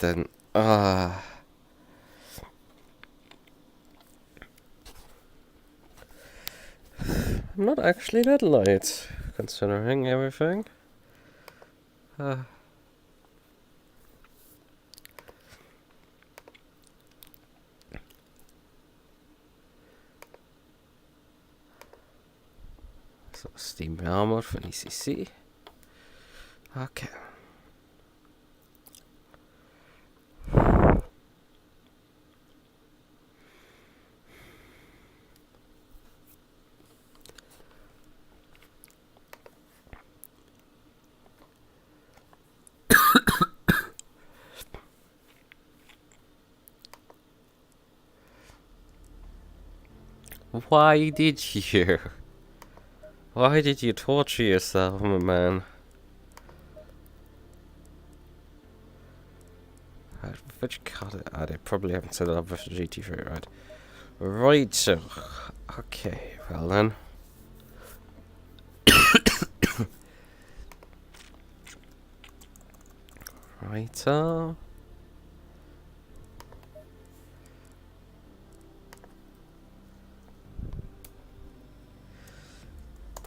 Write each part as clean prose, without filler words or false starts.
then. Not actually that late, considering everything. So, Steam armor for ACC. Okay. Why did you? Why did you torture yourself, my man? Which card? They probably haven't set it up with the GT3, right? Right, so. Okay, well then. Reiter.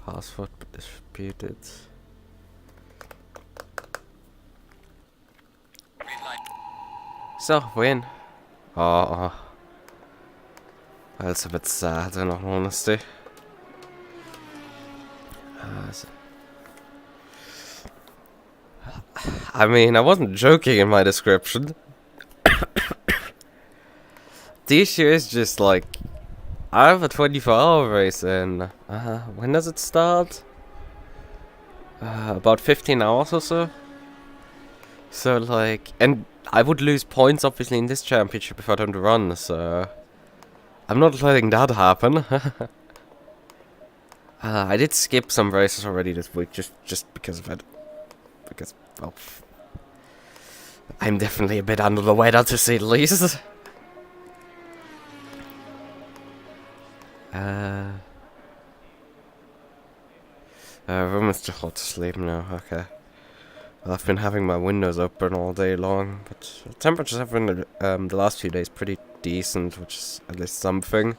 Password disputed. So, win. Oh. That's a bit sad, in all honesty. I mean, I wasn't joking in my description. The issue is just like, I have a 24-hour race and when does it start? About 15 hours or so. So like, and I would lose points obviously in this championship if I don't run, so I'm not letting that happen. I did skip some races already this week just because of it. Because, well, I'm definitely a bit under the weather to say the least. Room is too hot to sleep now, okay. Well, I've been having my windows open all day long, but the temperatures have been the last few days pretty decent, which is at least something.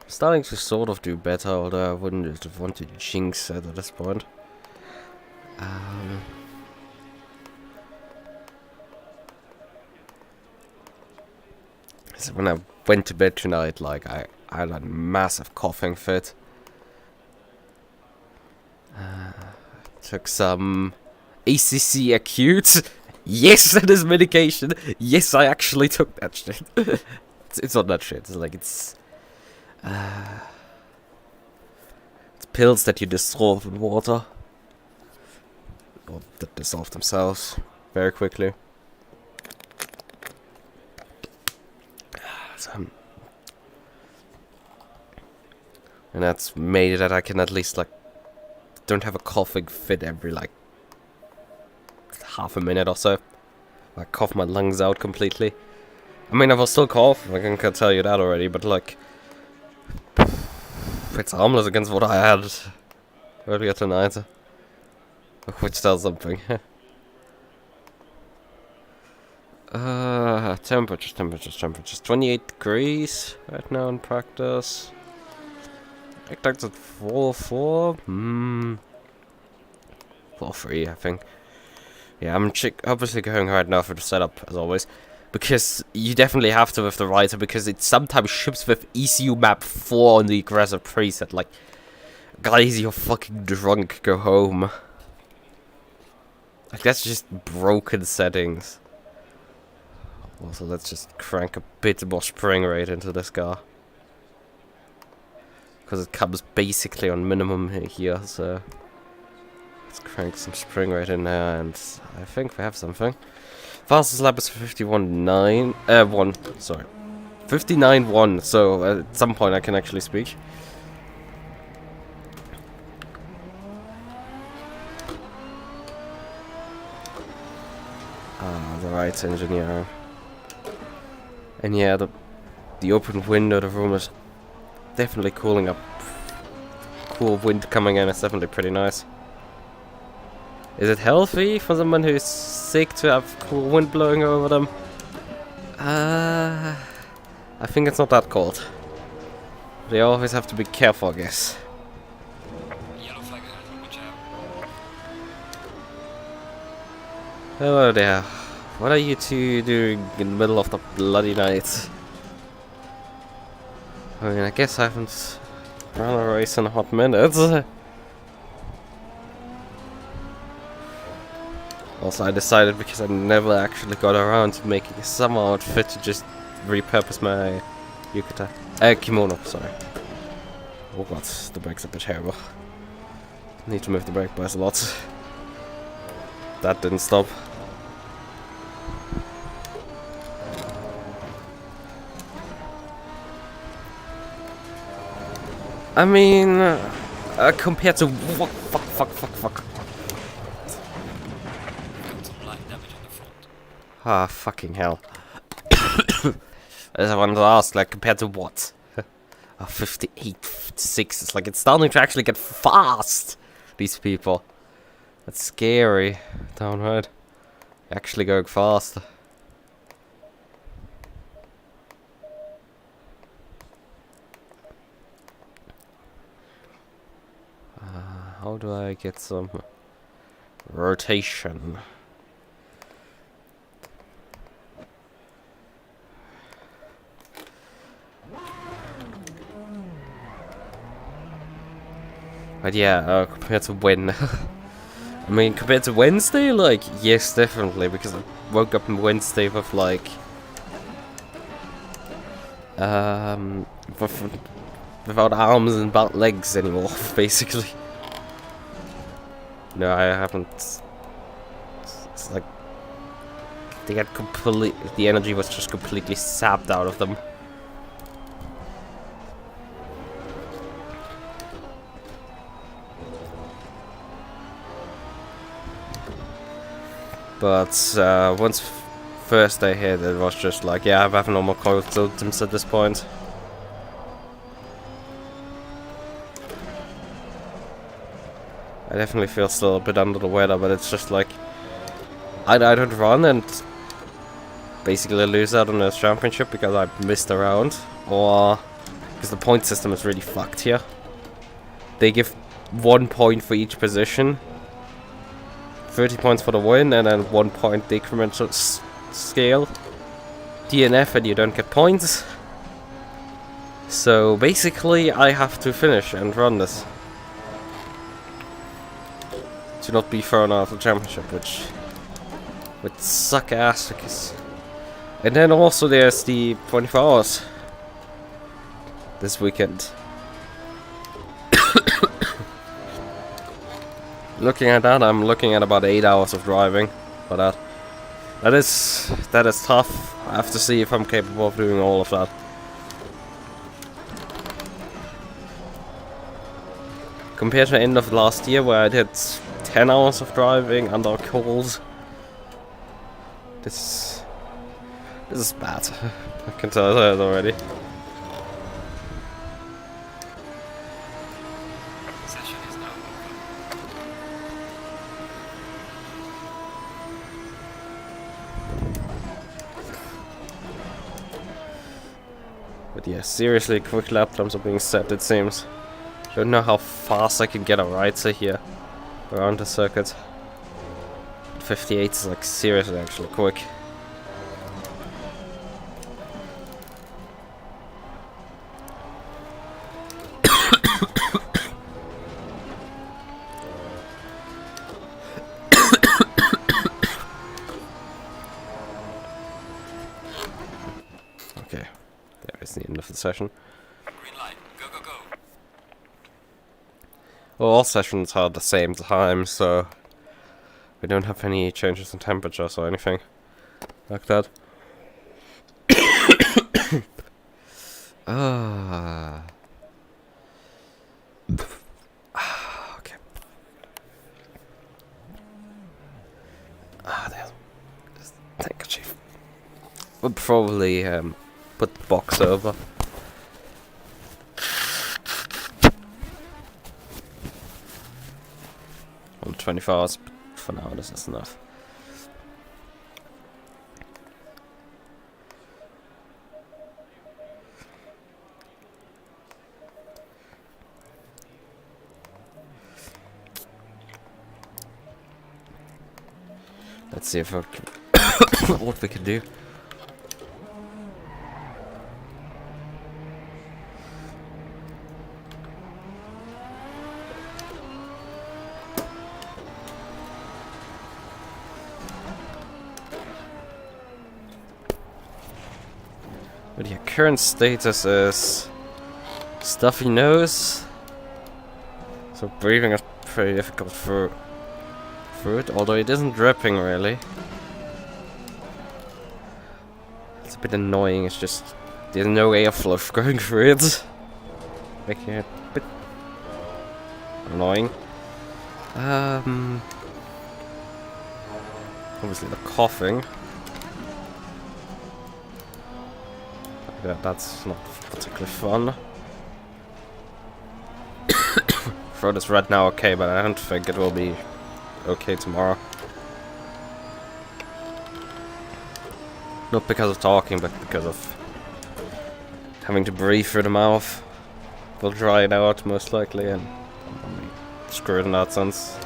Starting to sort of do better, although I wouldn't have wanted to jinx it at this point. So when I went to bed tonight, like, I had a massive coughing fit. Took some ACC acute. Yes, that is medication. Yes, I actually took that shit. It's not that shit. It's like, it's pills that you dissolve in water. Or that dissolve themselves very quickly. And that's made it that I can at least, like, don't have a coughing fit every, like, half a minute or so. I cough my lungs out completely. I mean, I will still cough, I can tell you that already, but, like, it's harmless against what I had earlier tonight. Which tells something. Temperatures. 28 degrees right now in practice. I think that's at 4-4. 4-3, I think. Yeah, I'm obviously going right now for the setup, as always. Because you definitely have to with the Reiter, because it sometimes ships with ECU map 4 on the aggressive preset. Like, guys, you're fucking drunk, go home. Like, that's just broken settings. Also, let's just crank a bit more spring rate into this car. Because it comes basically on minimum here, so let's crank some spring rate in there, and I think we have something. Fastest lap is 51.9, sorry, 59.1, so at some point I can actually speak. The right engineer. And yeah, the open window, the room is definitely cooling up. Cool wind coming in, it's definitely pretty nice. Is it healthy for someone who's sick to have cool wind blowing over them? I think it's not that cold. They always have to be careful, I guess. Hello there. What are you two doing in the middle of the bloody night? I mean, I guess I haven't run a race in a hot minute. Also, I decided, because I never actually got around to making a summer outfit, to just repurpose my kimono, sorry. Oh god, the brakes are a bit terrible. Need to move the brake bias a lot. That didn't stop. I mean, compared to fuck. Ah, fucking hell. As I wanted to ask, like, compared to what? 58, 56, it's like, it's starting to actually get fast, these people. That's scary, downright. Actually going fast. How do I get some rotation? But yeah, compared to when? I mean, compared to Wednesday, like, yes, definitely, because I woke up on Wednesday with, like, without arms and legs anymore, basically. No, I haven't. It's like they got the energy was just completely sapped out of them. But once Thursday hit, it was just like, yeah, I have no more cold symptoms at this point. I definitely feel still a bit under the weather, but it's just like I don't run and basically lose out on the championship because I missed a round, or because the point system is really fucked here. They give 1 point for each position, 30 points for the win, and then 1 point decremental scale. DNF and you don't get points. So basically I have to finish and run this to not be thrown out of the championship, which would suck ass. Because and then also there's the 24 hours this weekend. Looking at that, I'm looking at about 8 hours of driving for that. That is tough. I have to see if I'm capable of doing all of that. Compared to the end of last year, where I did 10 hours of driving under cold, this is bad. I can tell that already. Session is now But yeah, seriously, quick lap times are being set, it seems. Don't know how fast I can get a Reiter here around the circuit. 58 is like seriously actually quick. Okay, there is the end of the session. green light. Go, go, go. Well, all sessions are at the same time, so we don't have any changes in temperatures or anything like that. Okay. There's the handkerchief. We'll probably put the box over. On 24 hours. For now, this is enough. Let's see if I can what we can do. But your current status is stuffy nose, so breathing is pretty difficult for it, although it isn't dripping really. It's a bit annoying, it's just there's no airflow going through it, making it a bit annoying. Obviously the coughing. Yeah, that's not particularly fun. Throat is red now, okay, but I don't think it will be okay tomorrow. Not because of talking, but because of having to breathe through the mouth. We'll dry it out most likely, and I'll be screwed in that sense.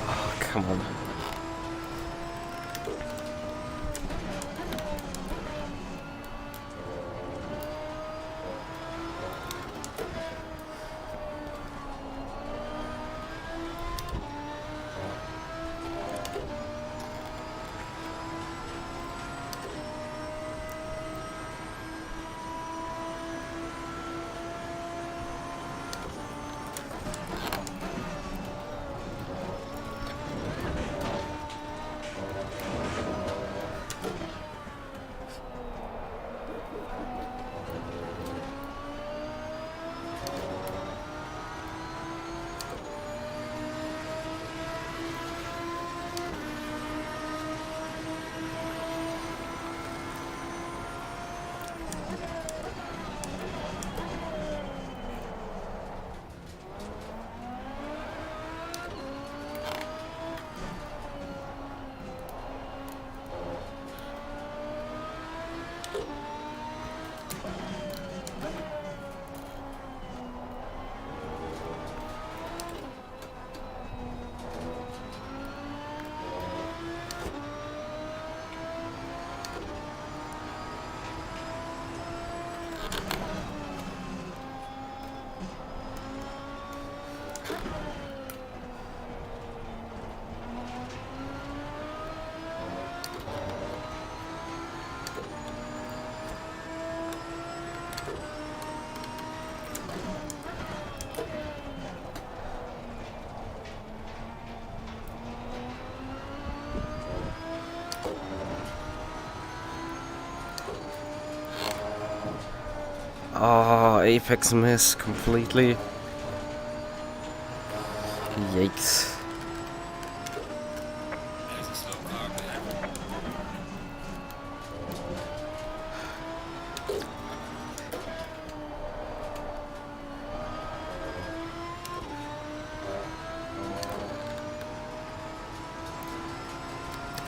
Oh, come on. Oh, apex miss completely. Yikes. There's a slow car there.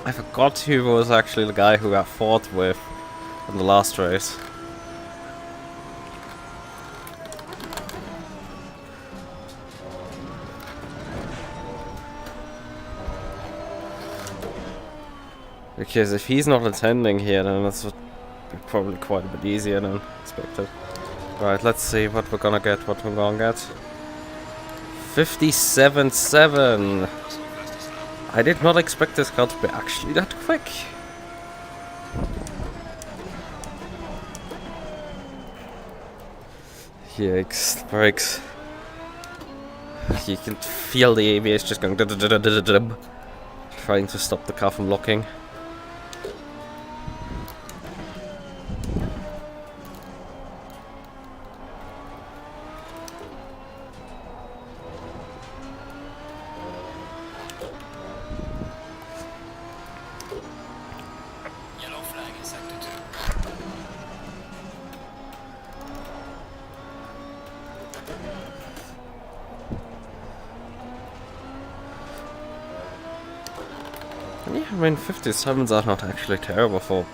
I forgot who was actually the guy who got fought with in the last race. Because if he's not attending here, then that's probably quite a bit easier than expected. Right, let's see what we're gonna get, 57.7. I did not expect this car to be actually that quick. Yikes, brakes. You can feel the ABS just going trying to stop the car from locking. Yeah, I mean 57s are not actually terrible for,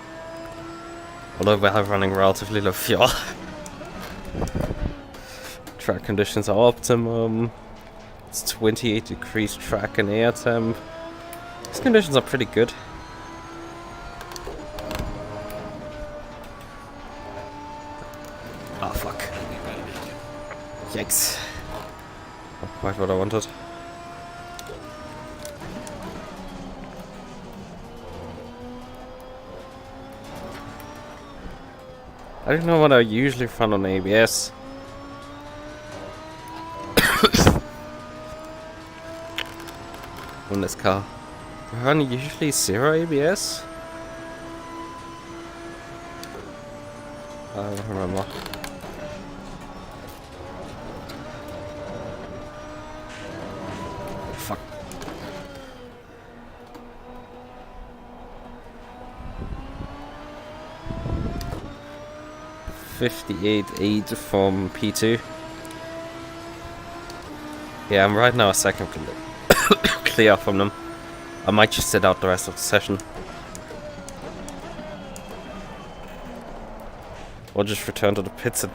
although we are running relatively low fuel. Track conditions are optimum. It's 28 degrees track and air temp. These conditions are pretty good. Ah, fuck. Yikes. Not quite what I wanted. I don't know what I usually run on ABS. On this car. I run usually 0 ABS? I don't remember. Fuck. $58.8 from P2. Yeah, I'm right now a second clear from them. I might just sit out the rest of the session. Or just return to the pits and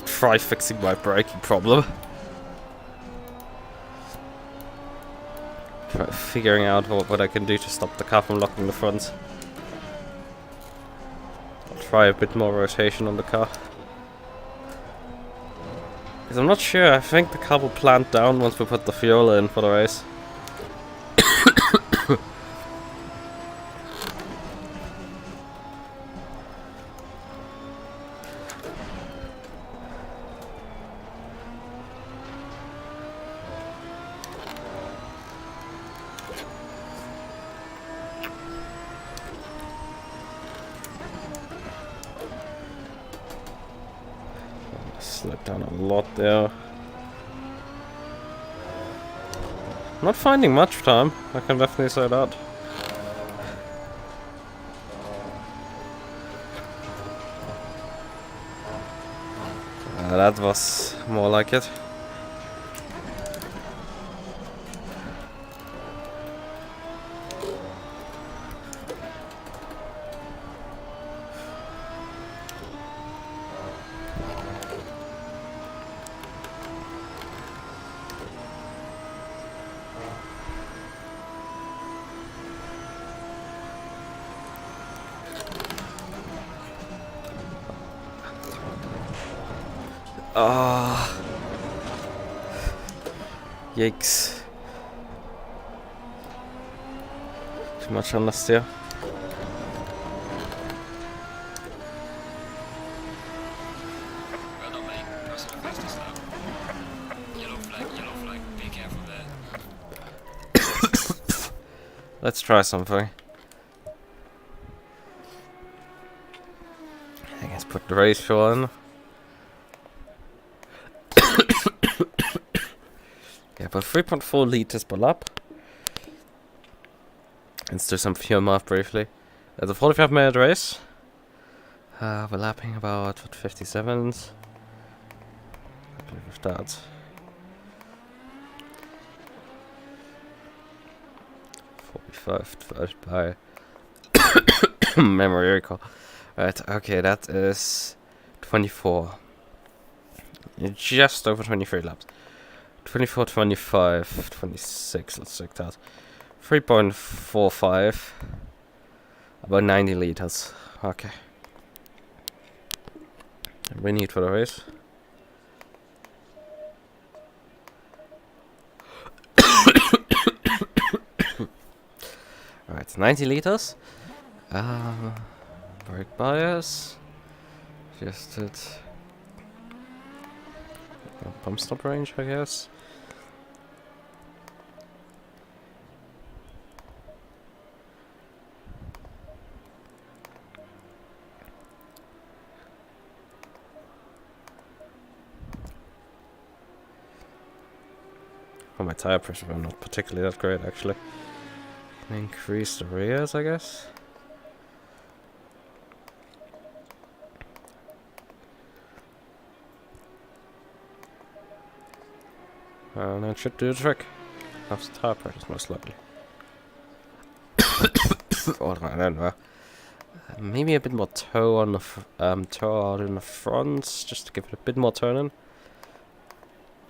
try fixing my braking problem. Try figuring out what I can do to stop the car from locking the front. I'll try a bit more rotation on the car. Because I'm not sure, I think the car will plant down once we put the fuel in for the race. Slowed down a lot there. Not finding much time, I can definitely say that. That was more like it. Ah, yikes. Too much on the steer. Well done, mate. Press on the fastest now. Yellow flag, be careful there. Let's try something. I guess put the race fuel in. Yeah, but 3.4 liters per lap. Let's do some fuel math briefly. It's a 45-minute race. We're lapping about, what, 57s? I believe that. 45 divided by memory recall. Right, okay, that is 24. Just over 23 laps. 24, 25, 26, let's check that. 3.45. About 90 liters. Okay. And we need for the race. Alright, 90 liters. Brake bias. Adjusted. Pump stop range, I guess. Oh, my tire pressure, I'm not particularly that great actually. Increase the rears, I guess. And that should do the trick. That's the tire pressure, most likely. or I don't know. Maybe a bit more toe on the toe out in the front, just to give it a bit more turning.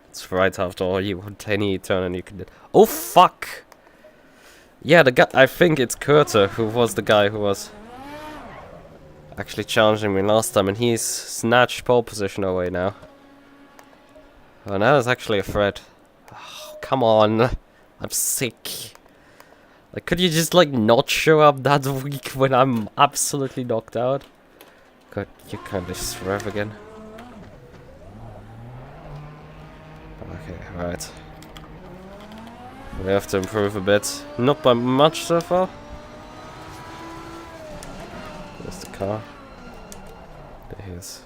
It's right after all. You want any turning you can do. Oh fuck! Yeah, the guy. I think it's Kurter who was the guy who was actually challenging me last time, and he's snatched pole position away now. Oh, now there's actually a threat. Oh, come on, I'm sick. Like, could you just, like, not show up that week when I'm absolutely knocked out? God, you can't just rev again. Okay, right. We have to improve a bit. Not by much so far. There's the car. There he is.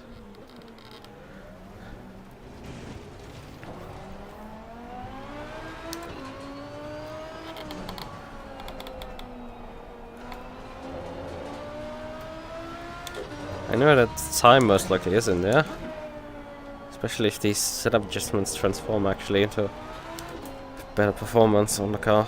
I know that time most likely is in there. Especially if these setup adjustments transform actually into better performance on the car.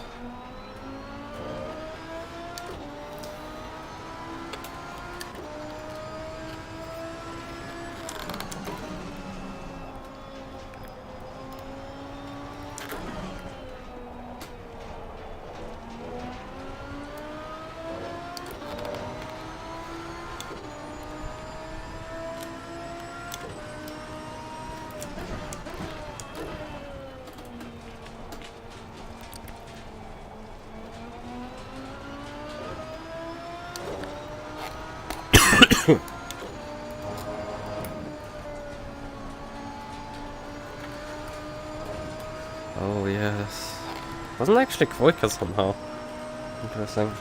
Oh yes. Wasn't actually quicker somehow. Interesting.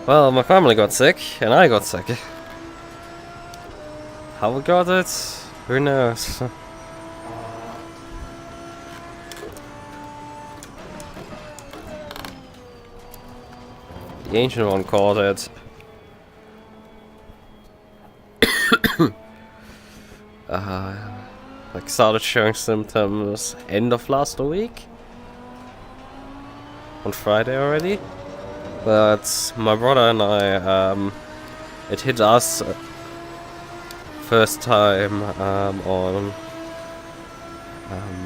Well, my family got sick, and I got sick. How we got it? Who knows? The ancient one caught it. Like started showing symptoms end of last week. On Friday already. But my brother and I, it hit us first time on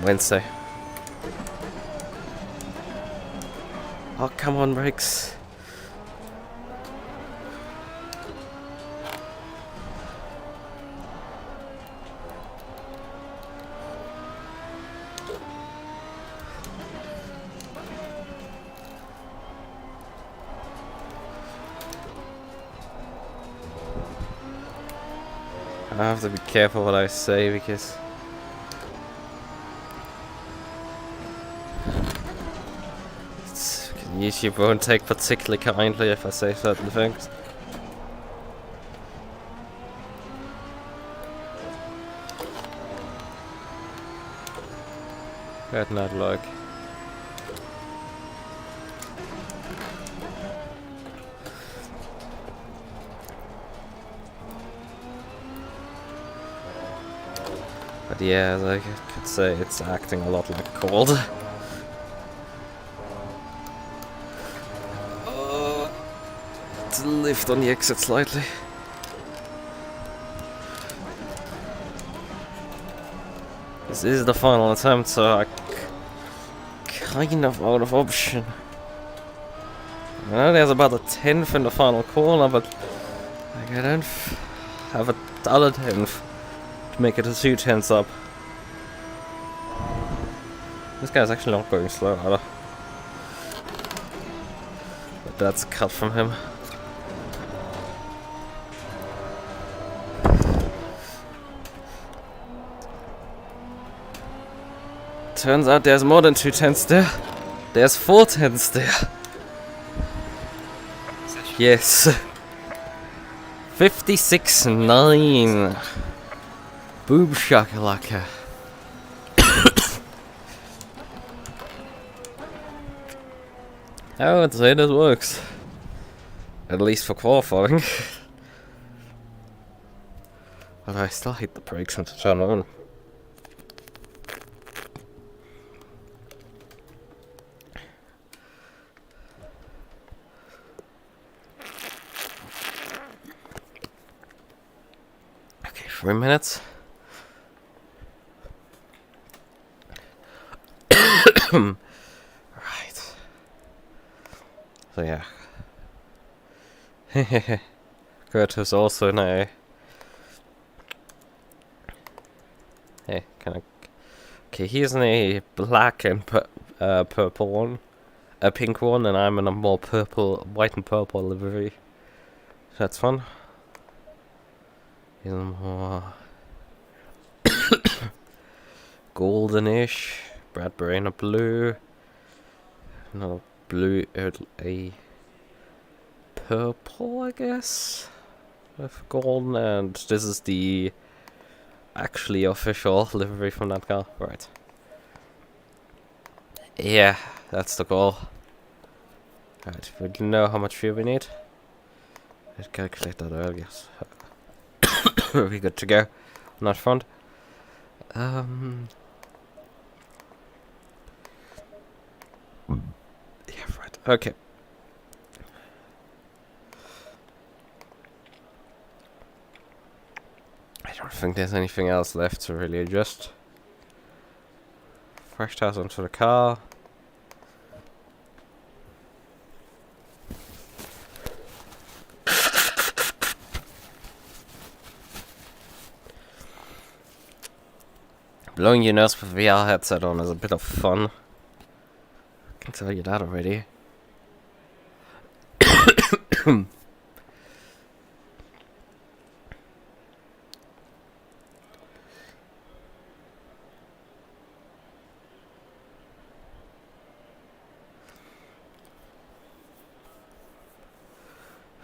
Wednesday. Oh, come on, brakes. I have to be careful what I say because YouTube won't take particularly kindly if I say certain things. Bad not luck. But yeah, like I could say, it's acting a lot like cold. To lift on the exit slightly. This is the final attempt, so I kind of out of option. I know there's about a 10th in the final corner, but like, I don't have a other 10th. Make it a 2/10 up. This guy's actually not going slow either. But that's a cut from him. Turns out there's more than 2/10 there. There's 4/10 there. Yes. 56.9. Boom shakalaka. I would say that works. At least for qualifying. But I still hit the brakes and to turn on. Okay, 3 minutes. Right. So yeah. Kurt is also in a... Hey, can I... Okay, he's in a black and purple one. A pink one, and I'm in a more purple, white and purple livery. That's fun. He's a more... goldenish. Bradbury in a blue. No, blue, a purple, I guess, with golden, and this is the actually official livery from that car, right? Yeah, that's the goal. Right, we know how much fuel we need. Let's calculate that earlier. We're good to go on that front. Yeah, right. Okay. I don't think there's anything else left to really adjust. Fresh tires onto the car. Blowing your nose with VR headset on is a bit of fun. I can tell you that already.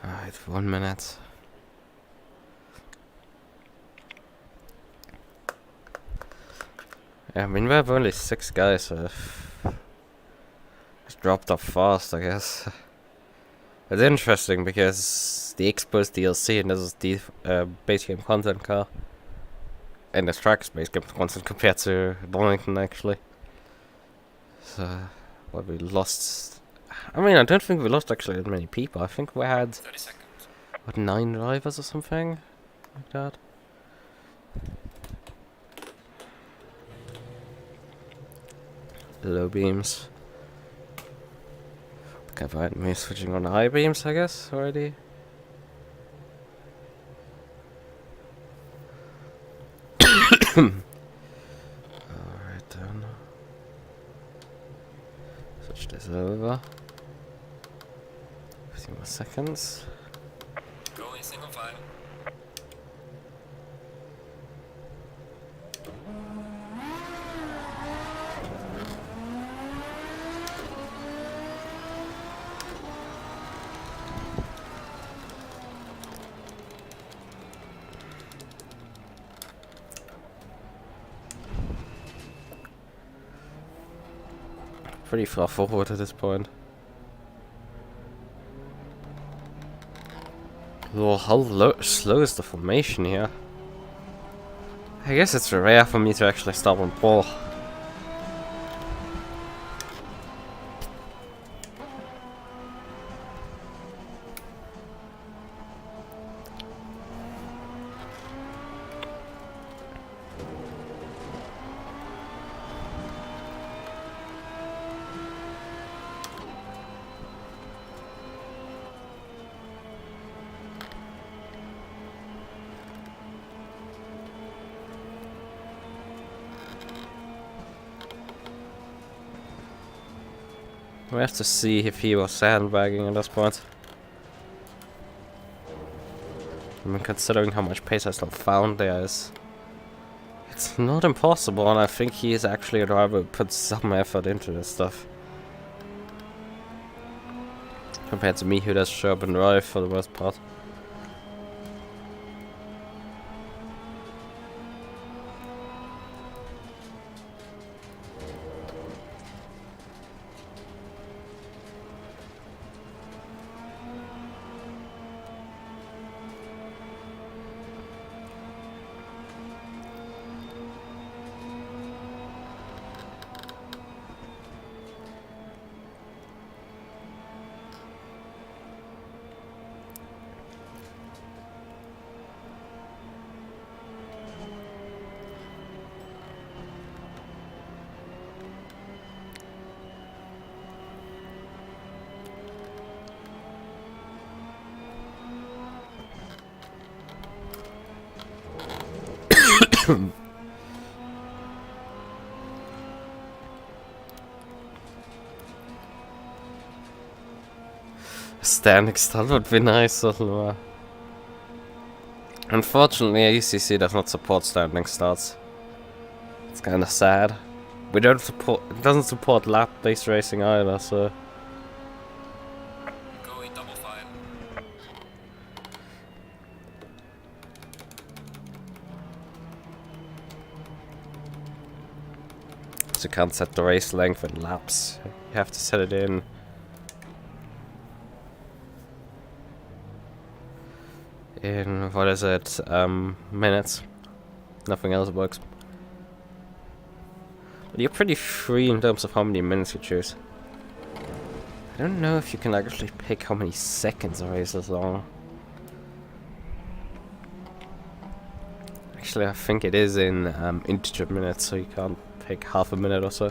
Alright, 1 minute. Yeah, I mean, we have only 6 guys, so it's dropped off fast, I guess. It's interesting because the xbow DLC and this is the base game content car. And this track is base game content compared to Donington, actually. So, what we lost... I mean, I don't think we lost actually that many people. I think we had... 30 seconds. What, 9 drivers or something? Like that? Low beams. Okay, fine. Me switching on the high beams, I guess, already. Alright then. Switch this over. 15 more seconds. Go in single file. Pretty far forward at this point. Oh, how slow is the formation here? I guess it's rare for me to actually stop on pole. We have to see if he was sandbagging at this point. I mean, considering how much pace I still found there is... It's not impossible, and I think he is actually a driver who puts some effort into this stuff. Compared to me, who does show up and drive for the most part. Standing start would be nice. Unfortunately, ACC does not support standing starts. It's kind of sad. We don't support. It doesn't support lap-based racing either. So. Go in double file. So you can't set the race length in laps. You have to set it in. What is it? Minutes. Nothing else works. But you're pretty free in terms of how many minutes you choose. I don't know if you can actually pick how many seconds a race is long. Actually, I think it is in integer minutes, so you can't pick half a minute or so.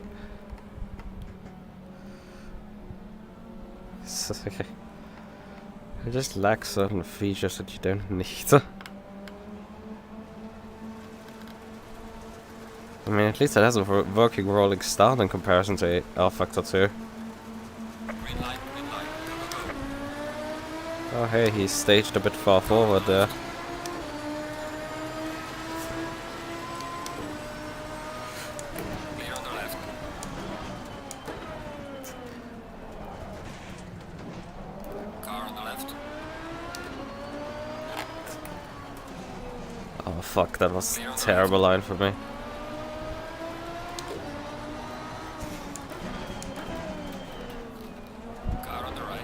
It just lacks certain features that you don't need. I mean, at least it has a working rolling start in comparison to R-Factor 2. Green light, go, go, go. Oh hey, he's staged a bit far forward there. Clear on the left. Car on the left. Oh fuck, that was a terrible line for me. Car on the right.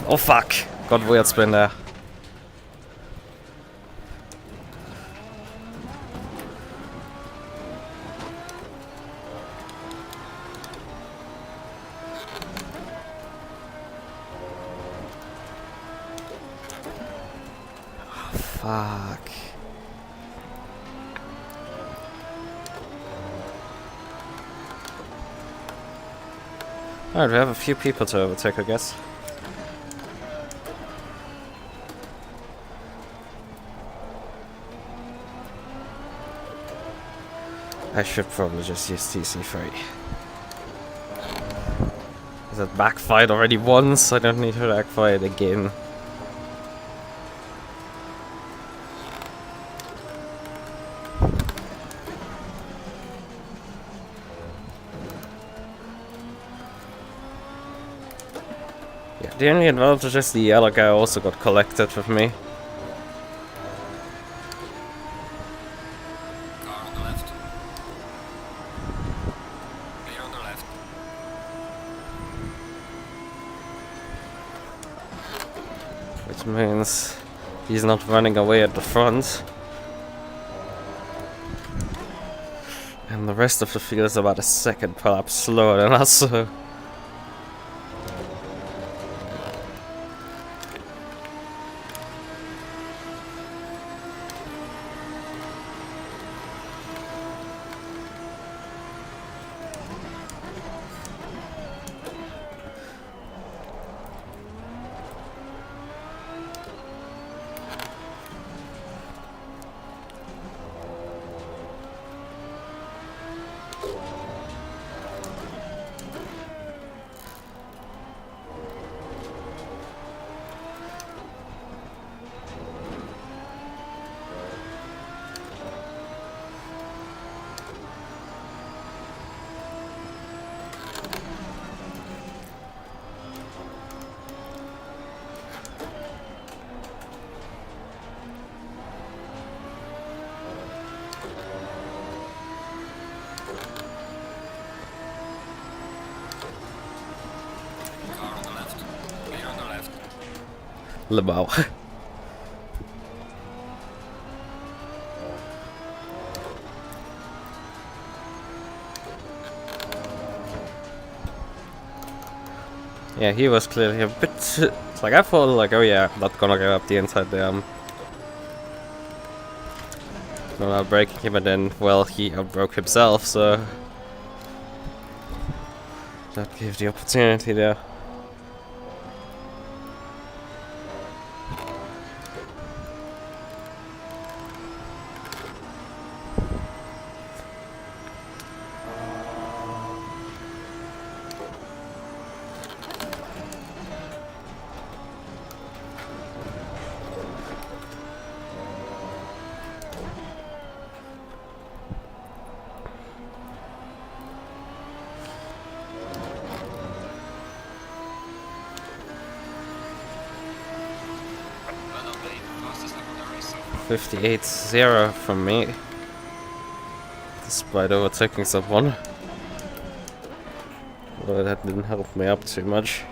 Oh fuck! Got weird spin there. Fuck. Alright, we have a few people to overtake, I guess. I should probably just use TC3. That backfired already once, I don't need to backfire it again. Yeah, the only advantage is the yellow guy also got collected with me. Car on the left. Clear on the left. Which means he's not running away at the front. And the rest of the field is about a second perhaps slower than us, so... Car on the left. Clear on the left. Limau. Yeah, he was clearly a bit... It's like I thought, like, oh yeah, not gonna get up the inside there. No, not breaking him, and then, well, he outbroke himself, so... That gave the opportunity there. 58-0 from me, despite overtaking someone. Well, that didn't help me up too much.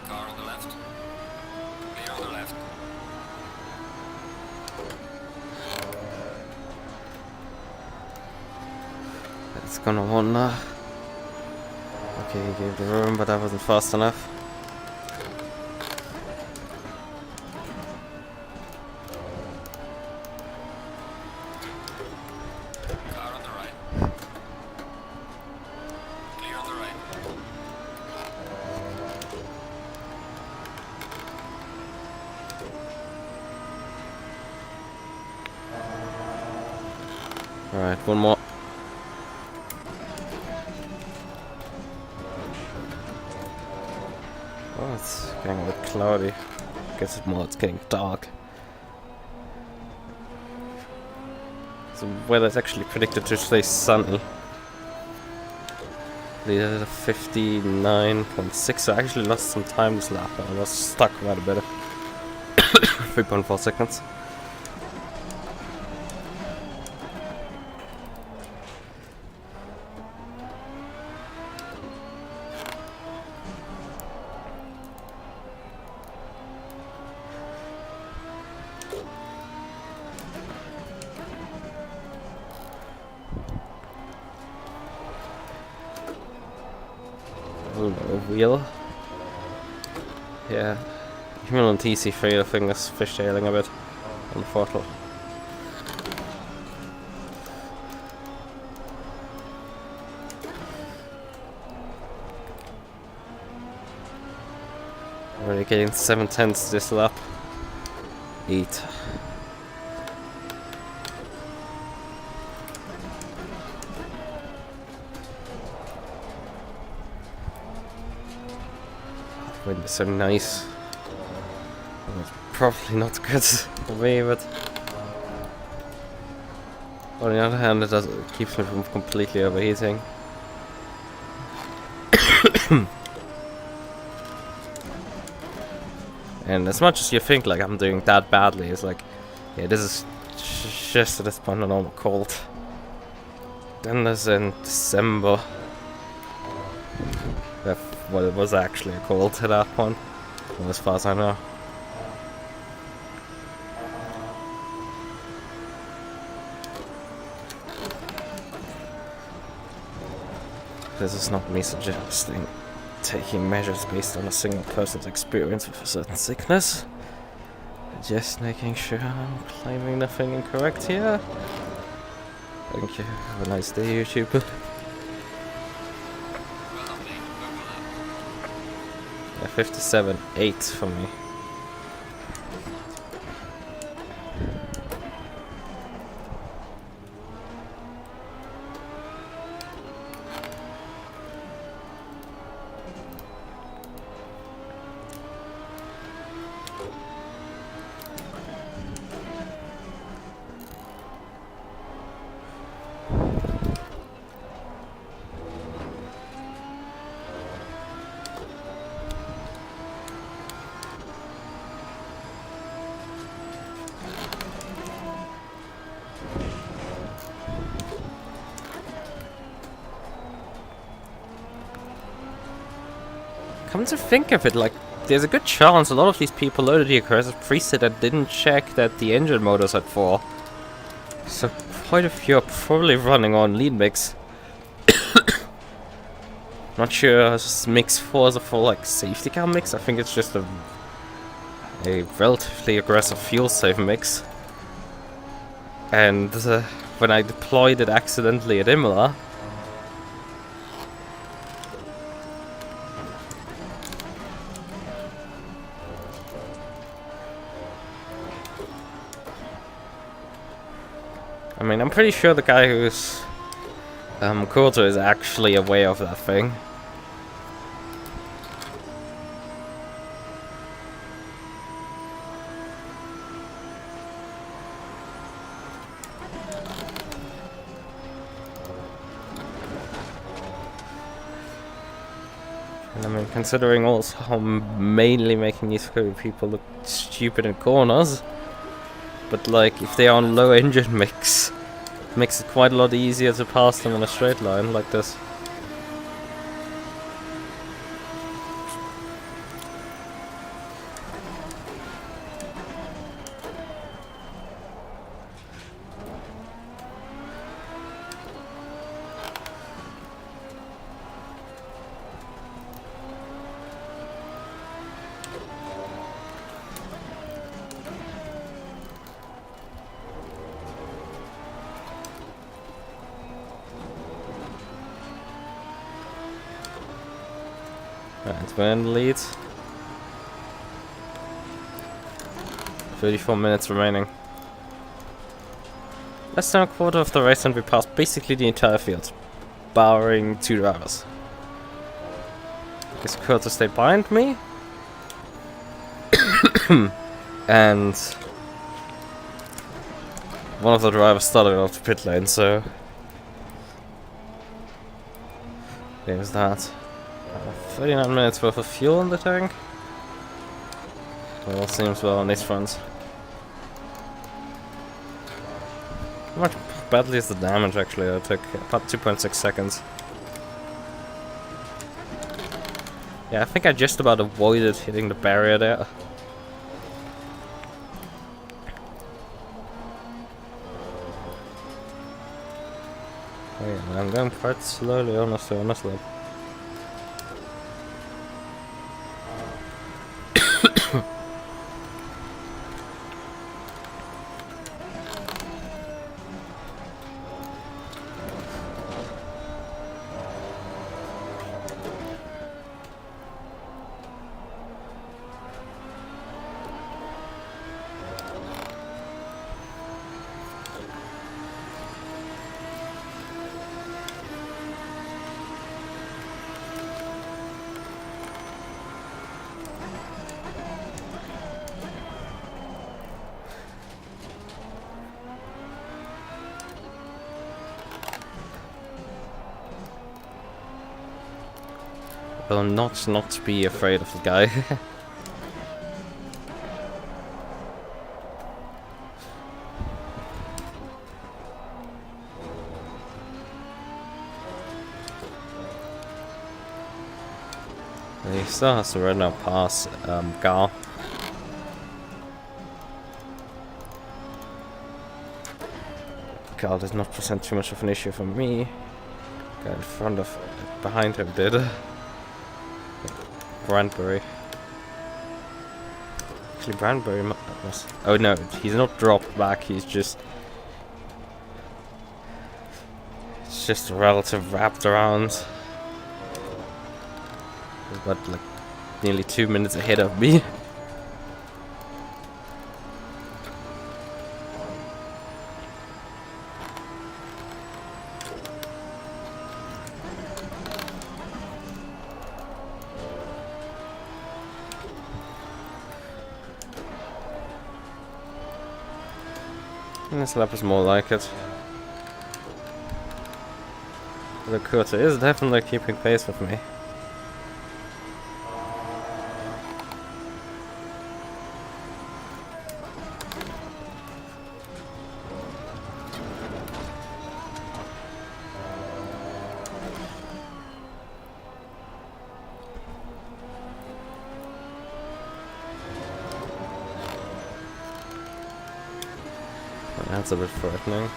Car on the left. Clear on the left. It's gonna want now. Okay, he gave the room, but that wasn't fast enough. Car on the right. Clear on the right. Alright, one more. Oh, it's getting a bit cloudy. Guess it's getting dark. The weather's actually predicted to stay sunny. The 59.6. I actually lost some time this lap. I was stuck quite a bit. 3.4 seconds. Wheel. Yeah. Even on TC3 the thing is fishtailing a bit on the throttle. Already getting 7/10 this lap. 8. Wind is so nice. Well, it's probably not good for me, but on the other hand, it keeps me from completely overheating. And as much as you think like I'm doing that badly, it's like, yeah, this is just at this point a normal cold. Then there's in December. Well, it was actually a cold at that point, well, as far as I know. This is not me suggesting taking measures based on a single person's experience with a certain sickness. Just making sure I'm claiming nothing incorrect here. Thank you. Have a nice day, YouTube. Yeah, 57.8 for me. Come to think of it, like, there's a good chance a lot of these people loaded the aggressive preset and didn't check that the engine motors had 4. So quite a few are probably running on lead mix. Not sure mix 4 is a full like safety car mix. I think it's just a a relatively aggressive fuel save mix. And when I deployed it accidentally at Imola, I mean, I'm pretty sure the guy who's quarter is actually aware of that thing. And I mean, considering also how mainly making these people look stupid in corners, but like, if they are on low engine mix, it makes it quite a lot easier to pass them in a straight line like this. Right, we're in the lead. 34 minutes remaining. Less than a quarter of the race and we passed basically the entire field, barring 2 drivers. Is Kurt to stay behind me? And one of the drivers started off the pit lane, so there's that. 39 minutes worth of fuel in the tank. Well, seems well on these fronts. How much badly is the damage actually? I took about 2.6 seconds. Yeah, I think I just about avoided hitting the barrier there. Oh yeah, I'm going quite slowly, honestly. Well, not be afraid of the guy. He still has to run now past Gar. Gar does not present too much of an issue for me. Guy in front of, behind him did. Brandbury. Actually, Brandbury must... Oh no, he's not dropped back, he's just... It's just a relative wrapped around. He's about like nearly 2 minutes ahead of me. This lap is more like it. The Curta is definitely keeping pace with me. That's a bit threatening.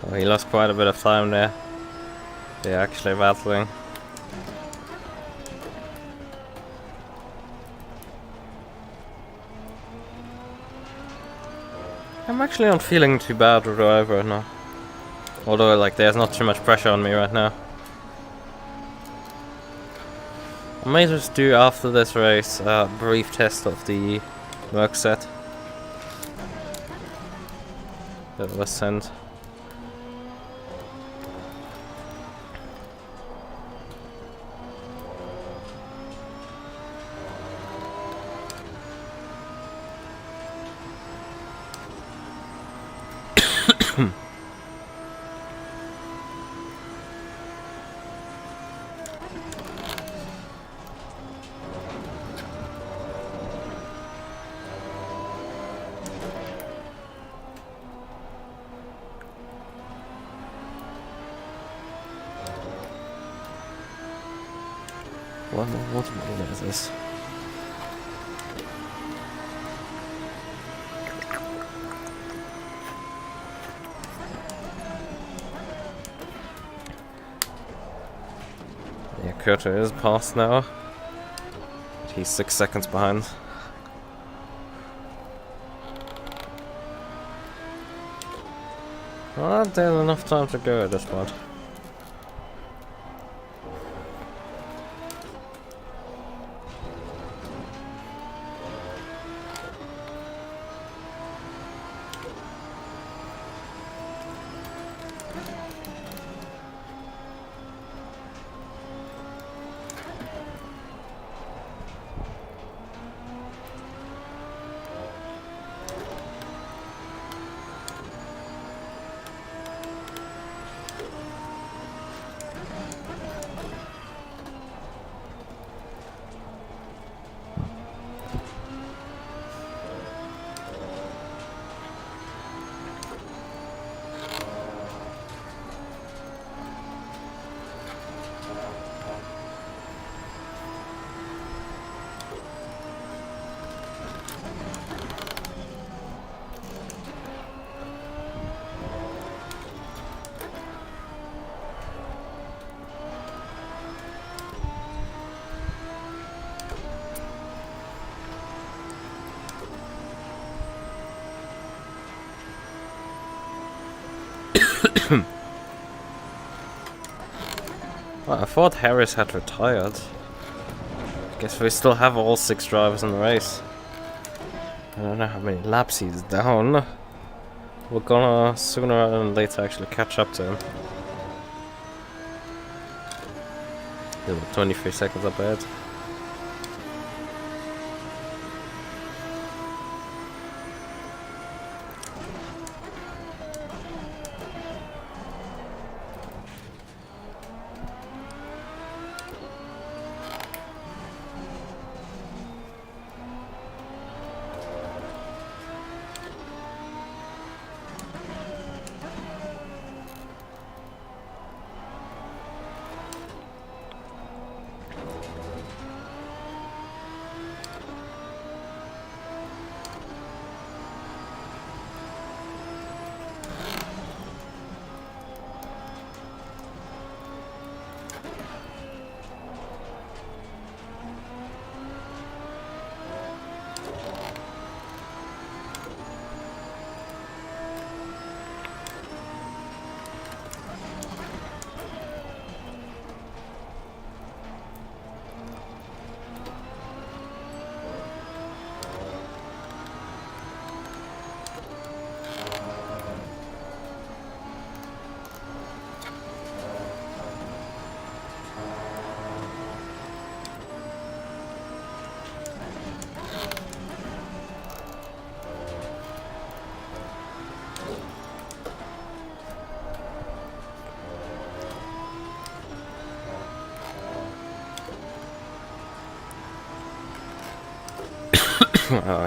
Oh, he lost quite a bit of time there. They're actually battling. I'm actually not feeling too bad with Driver right now. Although, like, there's not too much pressure on me right now. I might just do after this race a brief test of the MUQU set that was sent. What model is this? Yeah, Kurto is past now. He's 6 seconds behind. Well, there's enough time to go at this point. Well, I thought Harris had retired. Guess we still have all 6 drivers in the race. I don't know how many laps he's down. We're gonna sooner rather than later actually catch up to him. He's like 23 seconds up ahead.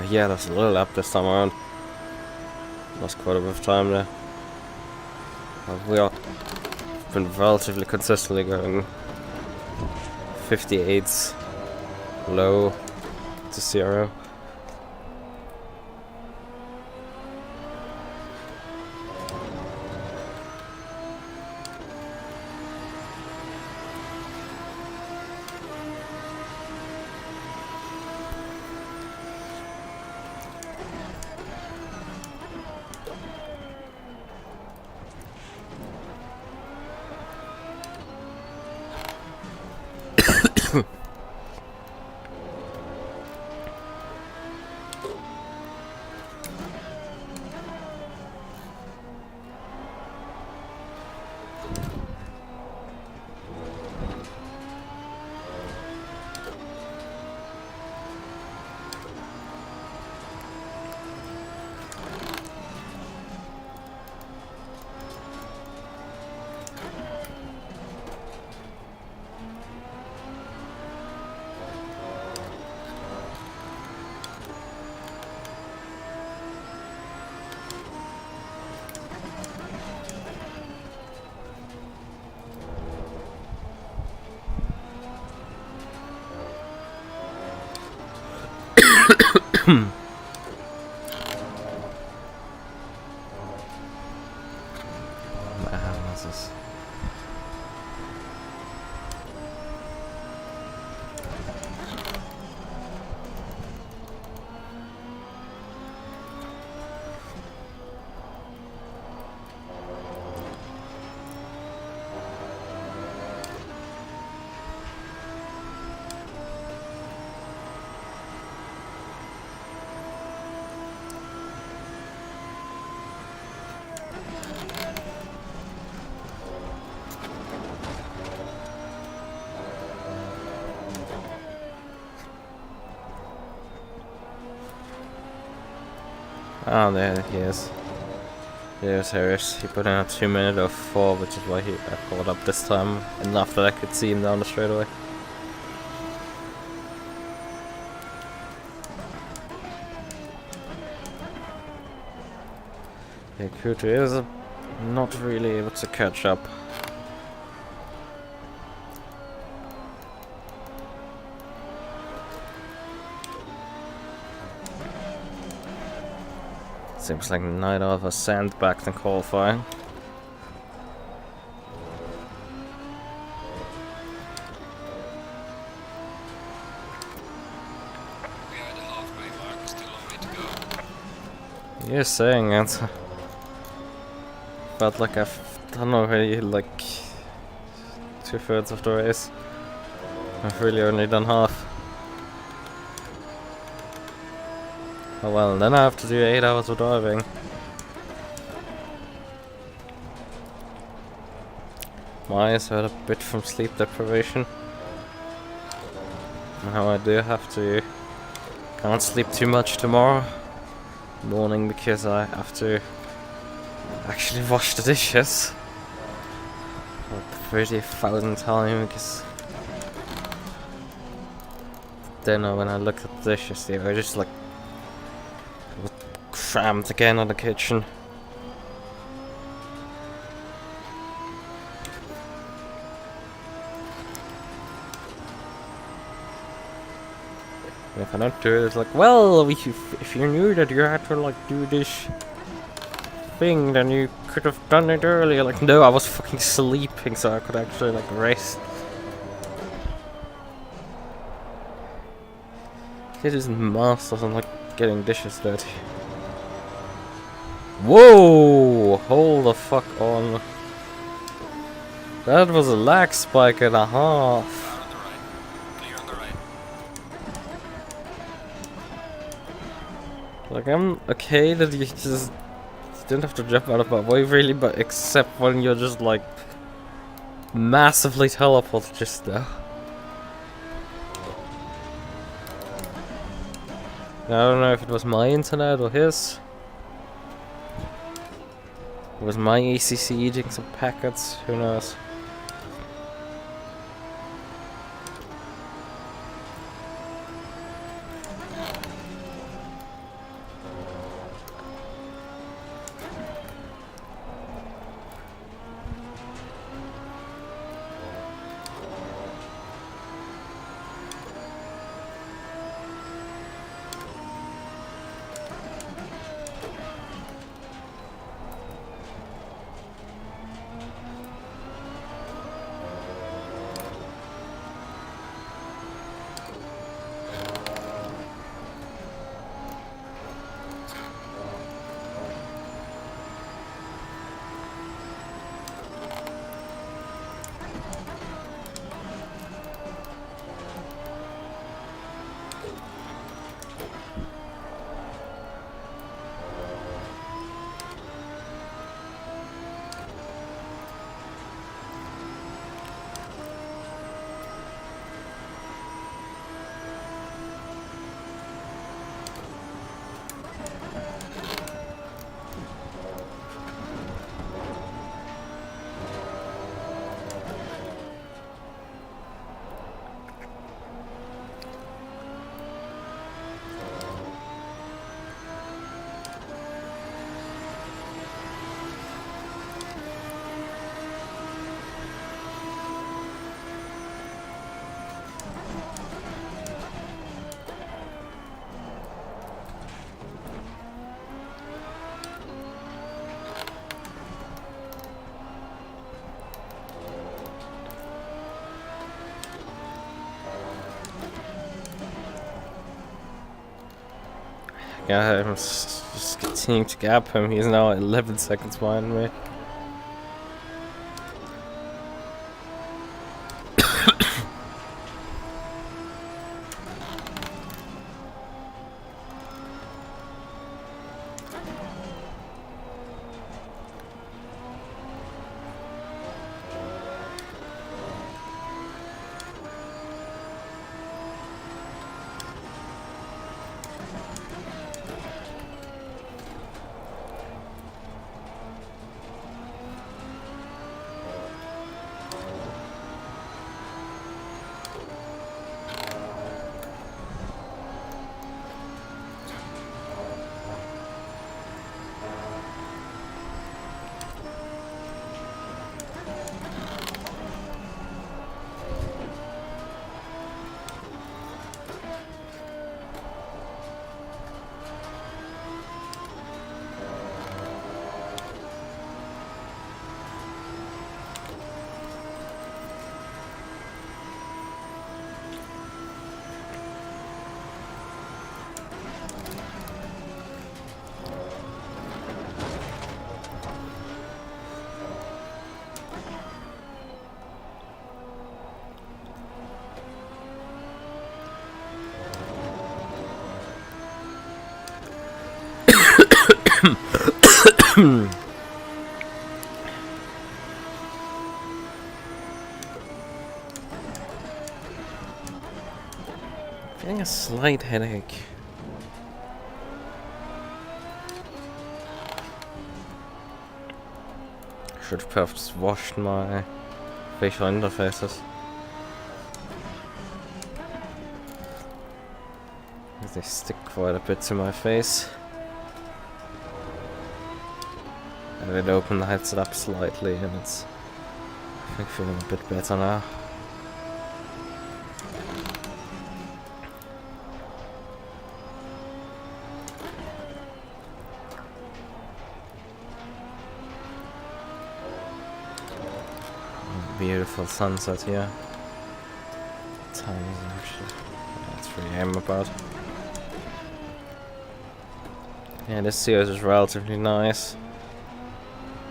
Yeah, that's a little up this time around. Lost quite a bit of time there. We are been relatively consistently going 58s low to 0. What's this? Oh, there he is. There's Harris. He put in a 2:04, which is why he caught up this time enough that I could see him down the straightaway. Yeah, Kutu is not really able to catch up. Seems like neither of us sandbagged in qualifying. We are at the halfway mark, still a long way to go. You're saying it. Felt like I've done already like 2/3 of the race. I've really only done half. Oh well, then I have to do 8 hours of driving. My eyes hurt a bit from sleep deprivation. Now I do have to... Can't sleep too much tomorrow morning because I have to actually wash the dishes. For the 30,000th time because... Then when I look at the dishes, they were just like... crammed again in the kitchen. And if I don't do it, it's like, well, if you knew that you had to like do this thing, then you could have done it earlier. Like, no, I was fucking sleeping, so I could actually like rest. Kid is masters on like getting dishes dirty. Whoa! Hold the fuck on. That was a lag spike and a half. Clear on the right. Like, I'm okay that you just didn't have to jump out of my way really, but except when you're just like massively teleported just now. I don't know if it was my internet or his. Was my ACC eating some packets? Who knows? Yeah, I'm just continuing to gap him. He's now 11 seconds behind me. Getting a slight headache. Should have just washed my facial interfaces. They stick quite a bit to my face. I did open the headset up slightly and it's, I think, feeling a bit better now. Beautiful sunset here. What time is it actually? Yeah, it's 3 AM about. Yeah, this series is relatively nice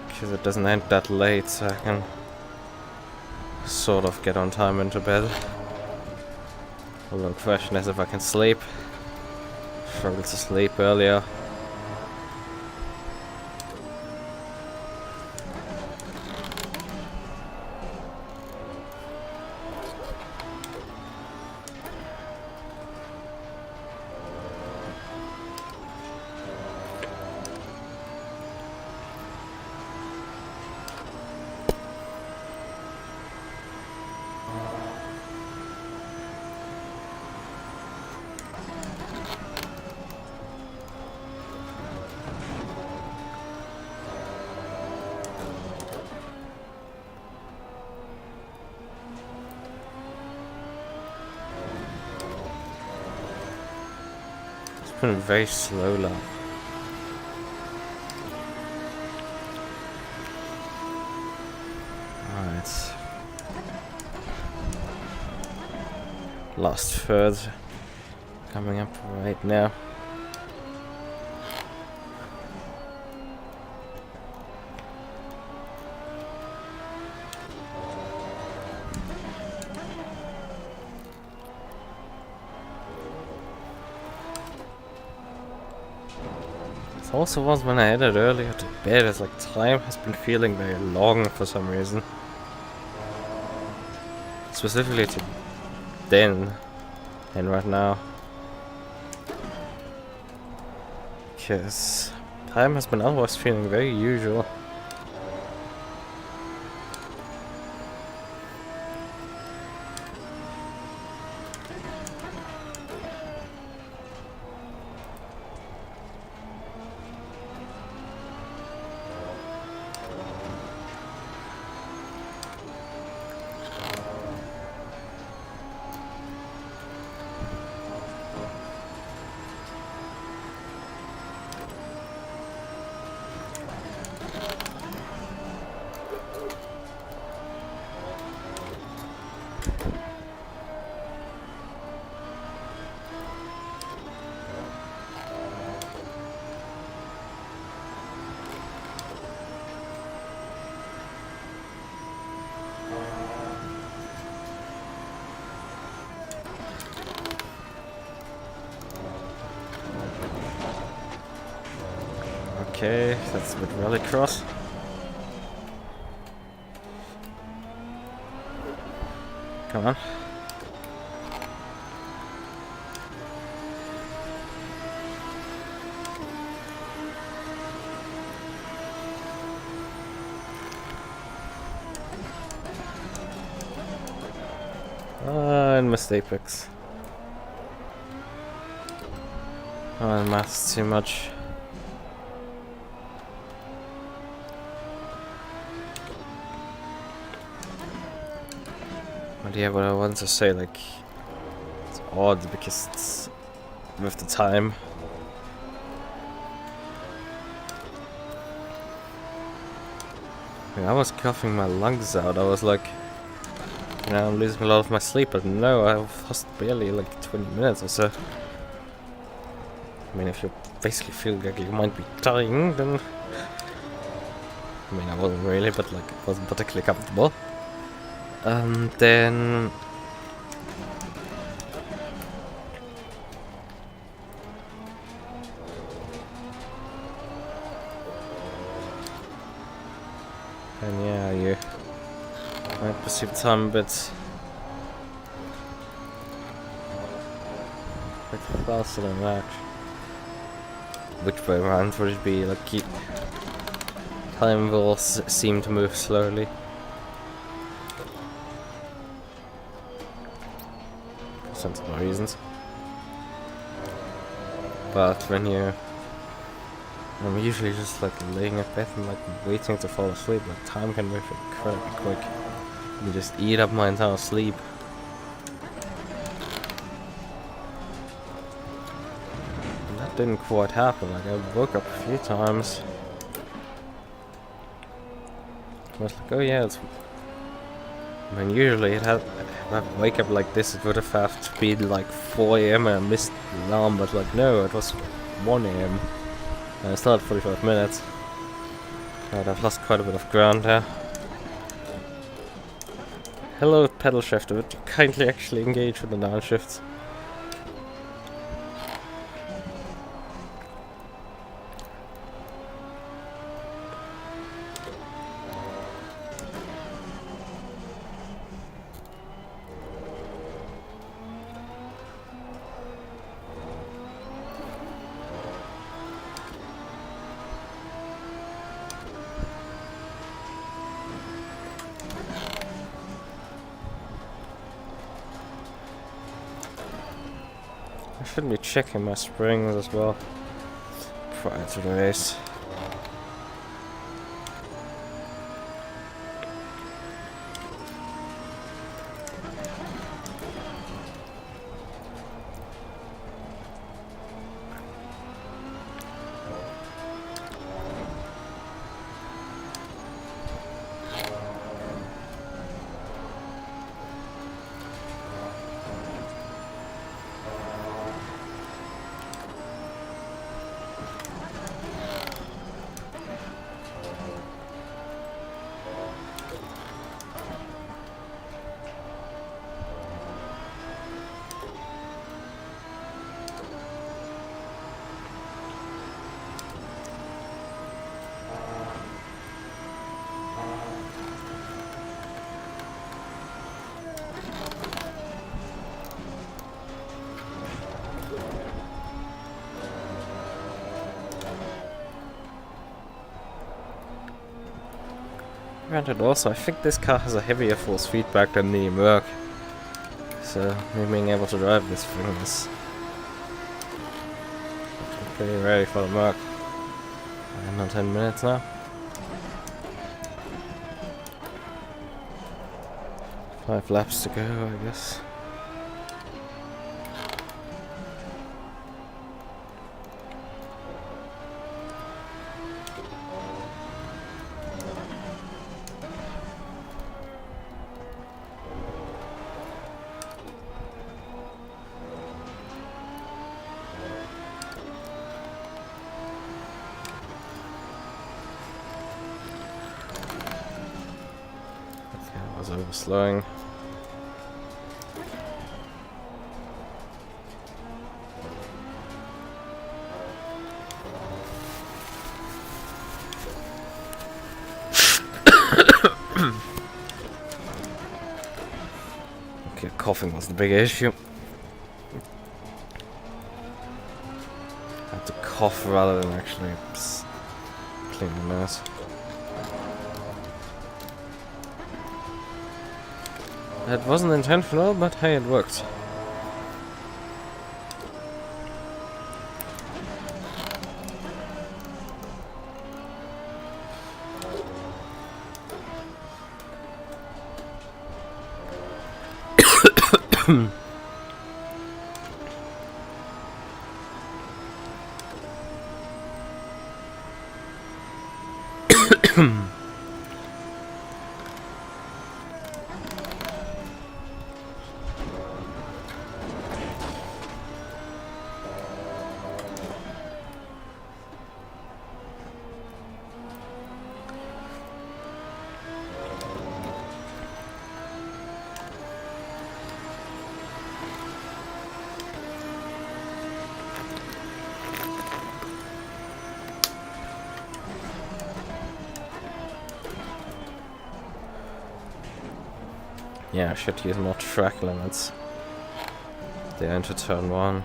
because it doesn't end that late, so I can sort of get on time into bed. Although the question is if I can sleep. Struggled to sleep earlier. It's been very slow lap. Alright. Last third coming up right now. Also was when I headed earlier to bed, it's like time has been feeling very long for some reason. Specifically to then and right now. Because time has been otherwise feeling very usual. Okay, that's a bit rallycross. Come on. And missed Apex. Oh, and math's too much. But yeah, what I want to say, like, it's odd because it's with the time. I was coughing my lungs out. I was like, you know, I'm losing a lot of my sleep, but no, I've lost barely like 20 minutes or so. I mean, if you basically feel like you might be dying, then... I mean, I wasn't really, but like, it wasn't particularly comfortable. Then... And yeah, you might perceive time a bit faster than that. Which way around would it be? Like, time will seem to move slowly. For sensible reasons. But when I'm usually just like laying in bed and like waiting to fall asleep. Like, time can move incredibly quick. You just eat up my entire sleep. And that didn't quite happen. Like, I woke up a few times. I was like, oh yeah, it's... I mean, usually if I wake up like this, it would have to be like 4 AM and I missed the alarm, but like no, it was 1 AM. And it's not 45 minutes. Right, I've lost quite a bit of ground there. Hello, pedal shifter. Would you kindly actually engage with the downshifts? I should be checking my springs as well prior to the race. Granted, also, I think this car has a heavier force feedback than the MUQU. So, me being able to drive this thing is pretty ready for the MUQU. I'm on 10 minutes now. Five laps to go, I guess. Overslowing. coughing was the big issue. I had to cough rather than actually clean the mess. That wasn't intentional, but hey, it worked. Yeah, I should use more track limits. They enter turn 1.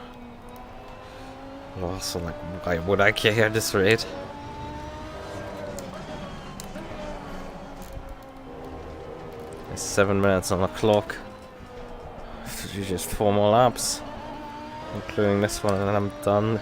Also, like, why would I care at this rate? There's 7 minutes on the clock. I have to do just 4 more laps, including this one, and then I'm done.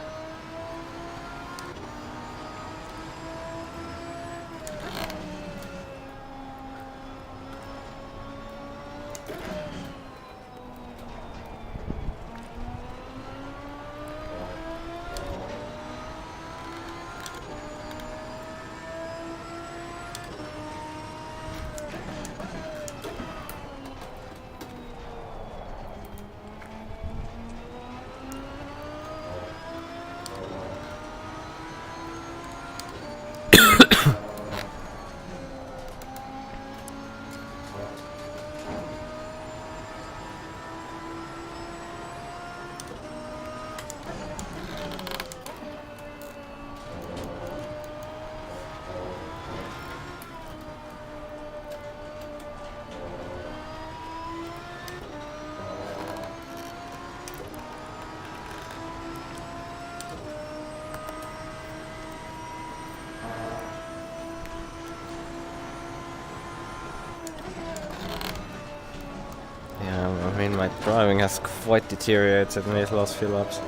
I mean, my driving has quite deteriorated in these last few laps.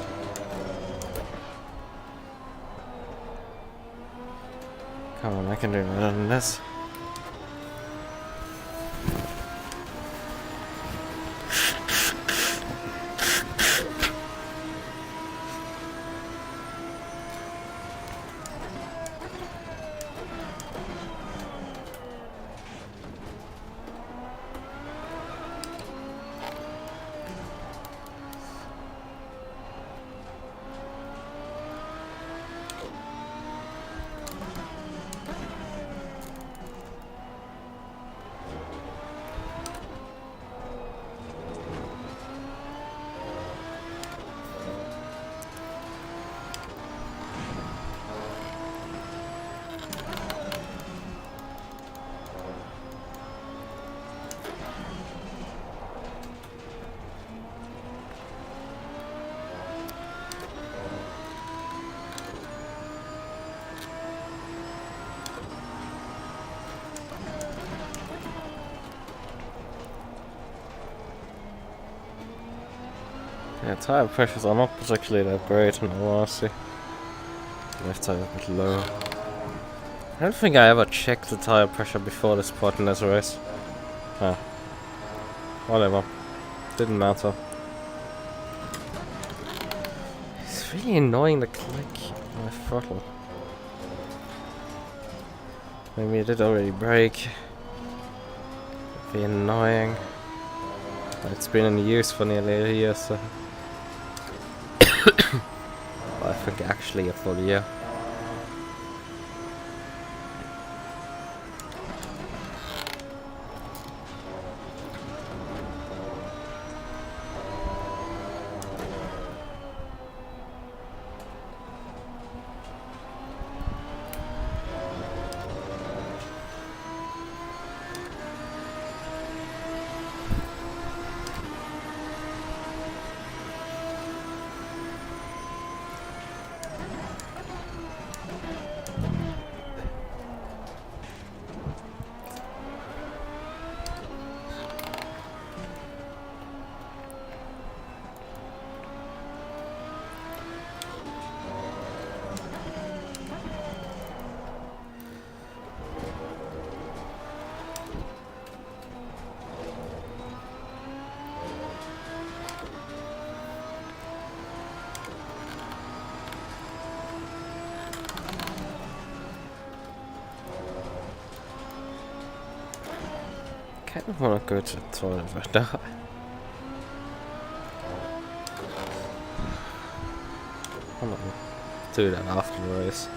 Come on, I can do better than this. Yeah, tire pressures are not particularly that great in all honesty. Left tire is a bit low. I don't think I ever checked the tire pressure before this part in this race. Ah. Whatever. Didn't matter. It's really annoying the click on my throttle. Maybe it did already brake. It'd be annoying. It's been in use for nearly a year, so... I think actually a full year. kind of want to go to the toilet right now. I'm gonna do that after the race.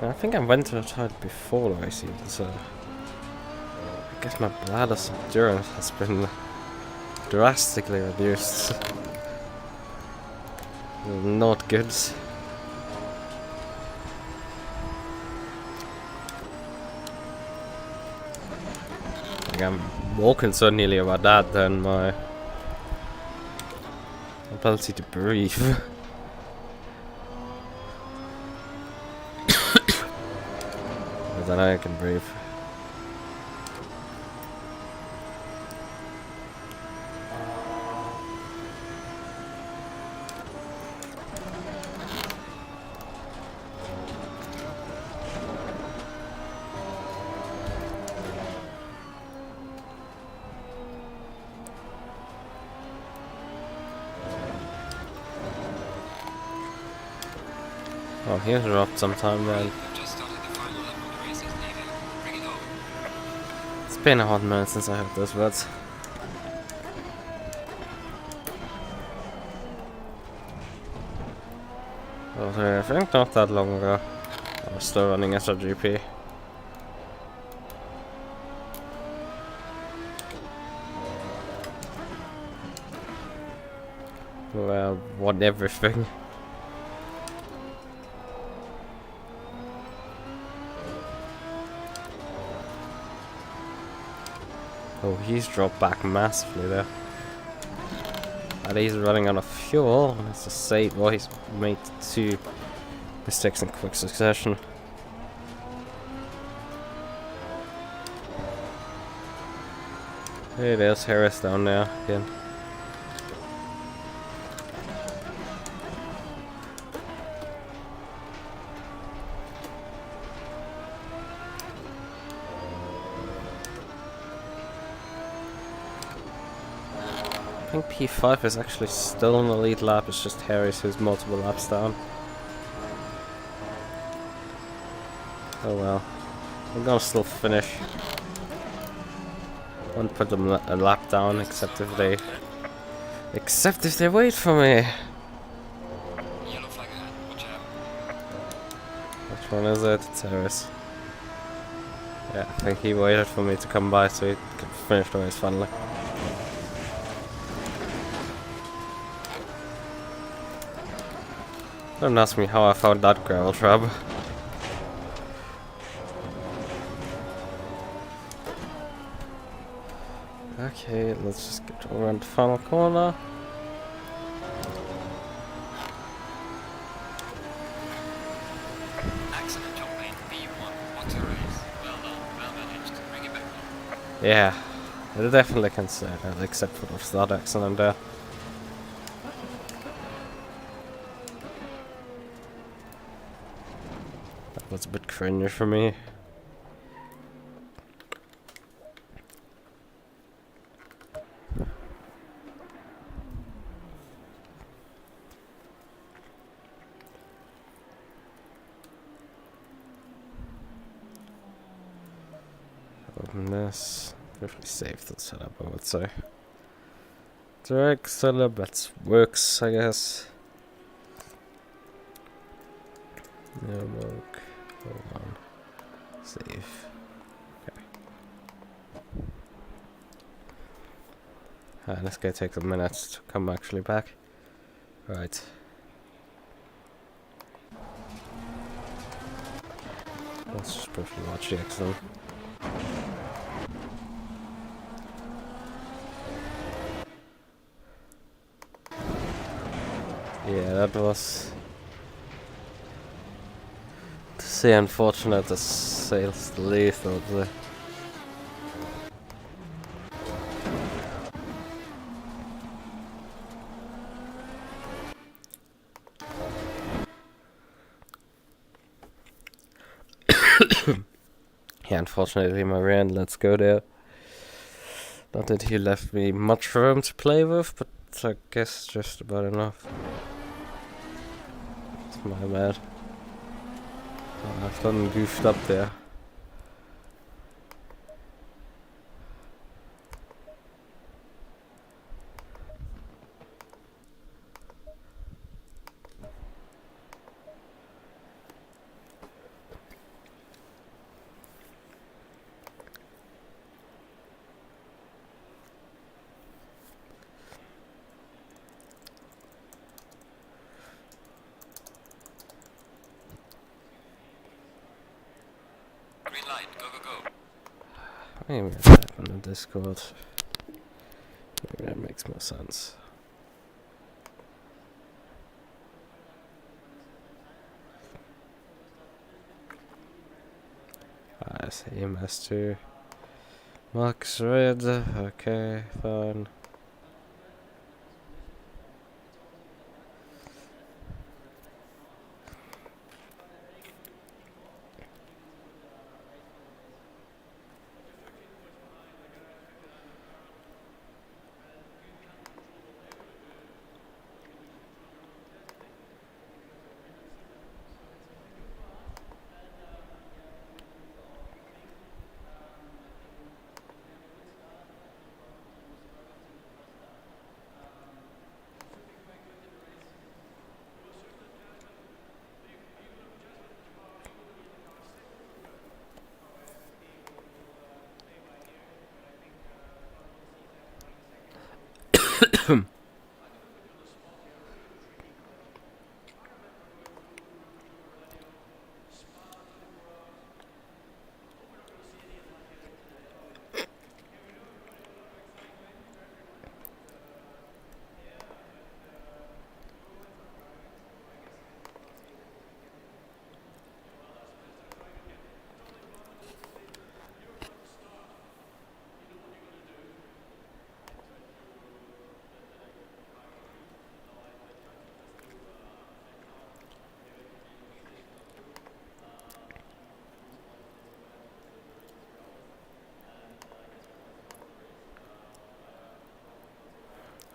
I think I went to the toilet before the race even, so I guess my bladder's endurance has been drastically reduced. Not good. Like I'm more concerned nearly about that than my ability to breathe. But then I can breathe. Oh, he dropped sometime then. Just started the final lap of the race is needed. Bring it on. It's been a hot minute since I heard those words. I think not that long ago. I was still running SRGP. Well, won everything. Oh, he's dropped back massively there. And he's running out of fuel. Let's just say, well, he's made 2 mistakes in quick succession. Hey, there's Harris down there again. I think P5 is actually still in the lead lap, it's just Harris who's multiple laps down. Oh well. I'm gonna still finish. Won't put them a lap down except if they wait for me. Yellow flag ahead. Watch out. Which one is it? It's Harris. Yeah, I think he waited for me to come by so he could finish the race finally. Don't ask me how I found that gravel trap. Okay, let's just get around the final corner. Excellent job, mate. B1. What a race. Well done. Well managed. Bring it back on. Yeah, I definitely can say that, except for the start accident there. That was a bit cringy for me. Open this. Pretty safe the setup, I would say. Direct setup, that works, I guess. No work. Hold on. Save. Okay. This guy takes a minute to come actually back. Right. Let's just briefly watch the accident. Yeah, that was, to say, unfortunate to say the least, I would say. Yeah, unfortunately my rear end lets go there. Not that he left me much room to play with, but I guess just about enough. It's my bad. I've done goofed up there. Green light, go, go, go. Maybe that on the Discord. Maybe that makes more sense. Same as to Max Red. Okay, fine.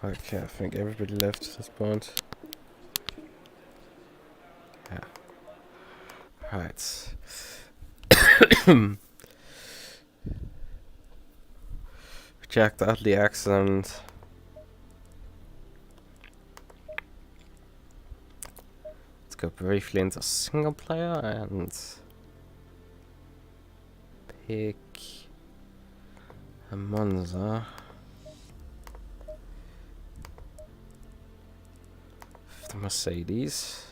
Okay, I think everybody left at this point. Yeah. Right. Checked out the accent. Let's go briefly into single player and pick a Monza. The Mercedes.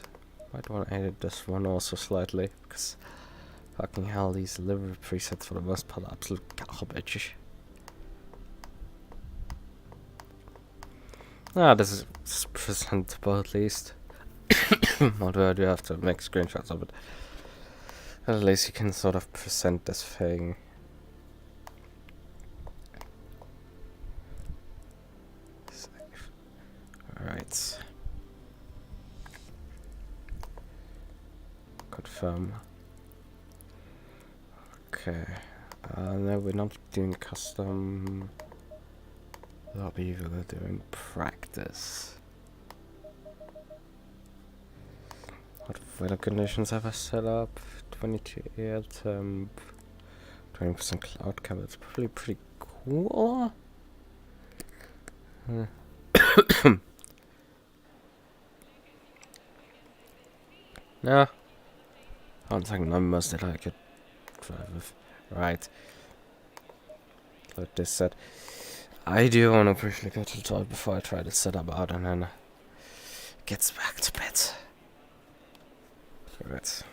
Might want to edit this one also slightly because fucking hell, these livery presets for the most part are absolute garbage. Ah, this is presentable at least. Although I do have to make screenshots of it. At least you can sort of present this thing. Save. Alright. Confirm. Okay. No, we're not doing custom lobby, we're doing practice. What weather conditions have I set up? 22 air temp, 20% cloud cover. It's probably pretty cool. No. Contact numbers that I could drive with. Right. Like this said. I do want to briefly go to the toilet before I try to set up out and then gets back to bed. Right.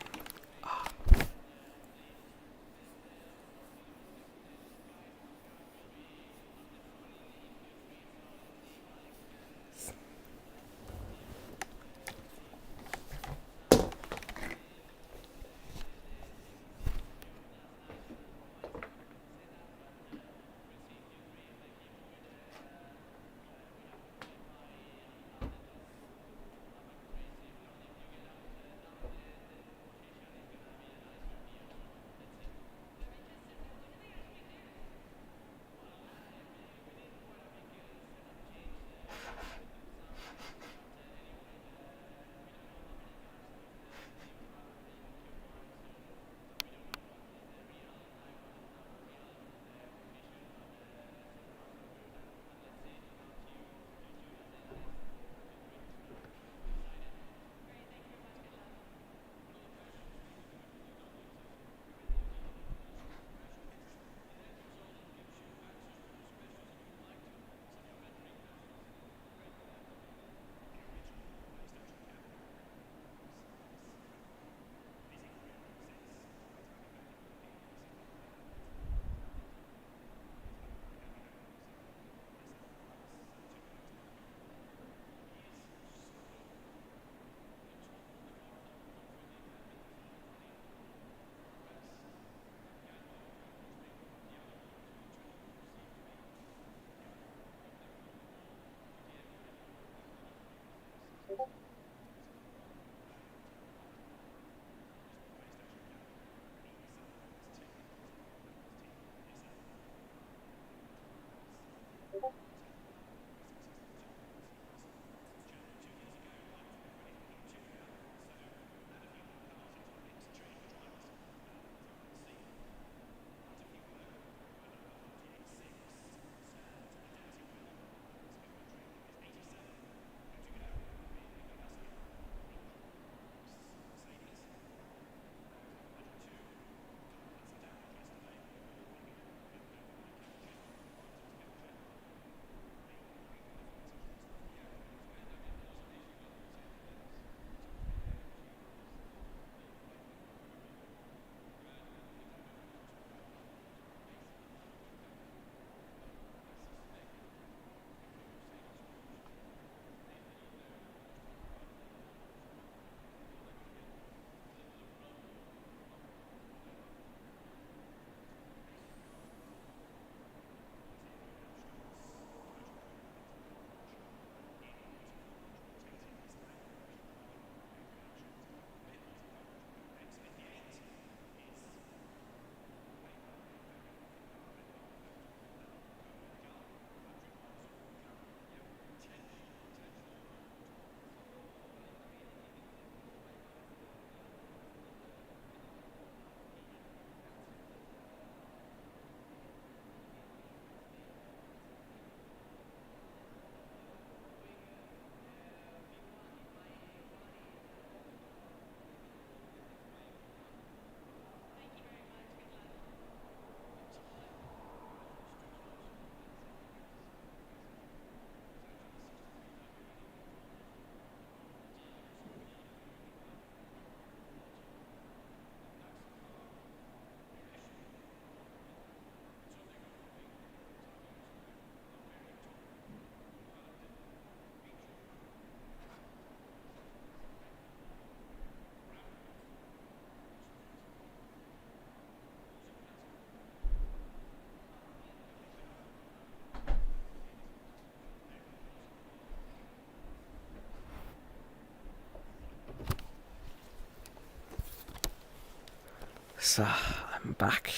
I'm back.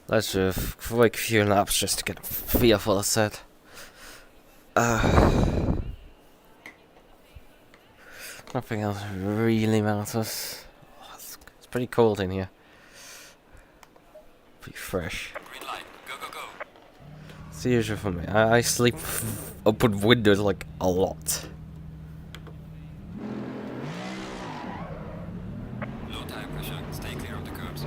Let's do a quick few laps just to get a feel for the set. Nothing else really matters. Oh, it's pretty cold in here. Pretty fresh. Green light. Go, go, go. It's the usual for me. I sleep open windows like a lot. Low tire pressure. Stay clear of the curbs.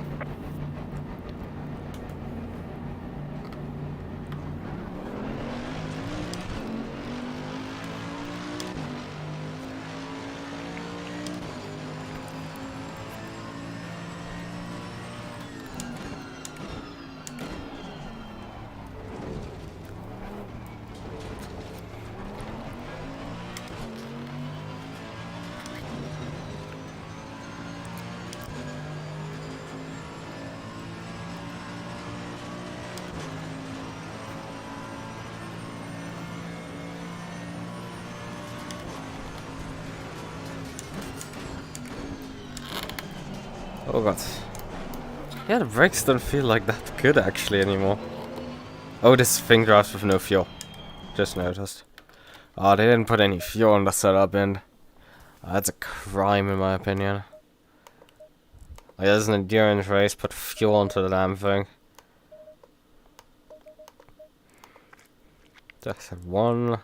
Oh god. Yeah, the brakes don't feel like that good actually anymore. Oh, this thing drives with no fuel. Just noticed. Oh, they didn't put any fuel in the setup, and that's a crime in my opinion. Like, there's an endurance race, put fuel into the damn thing. Just one.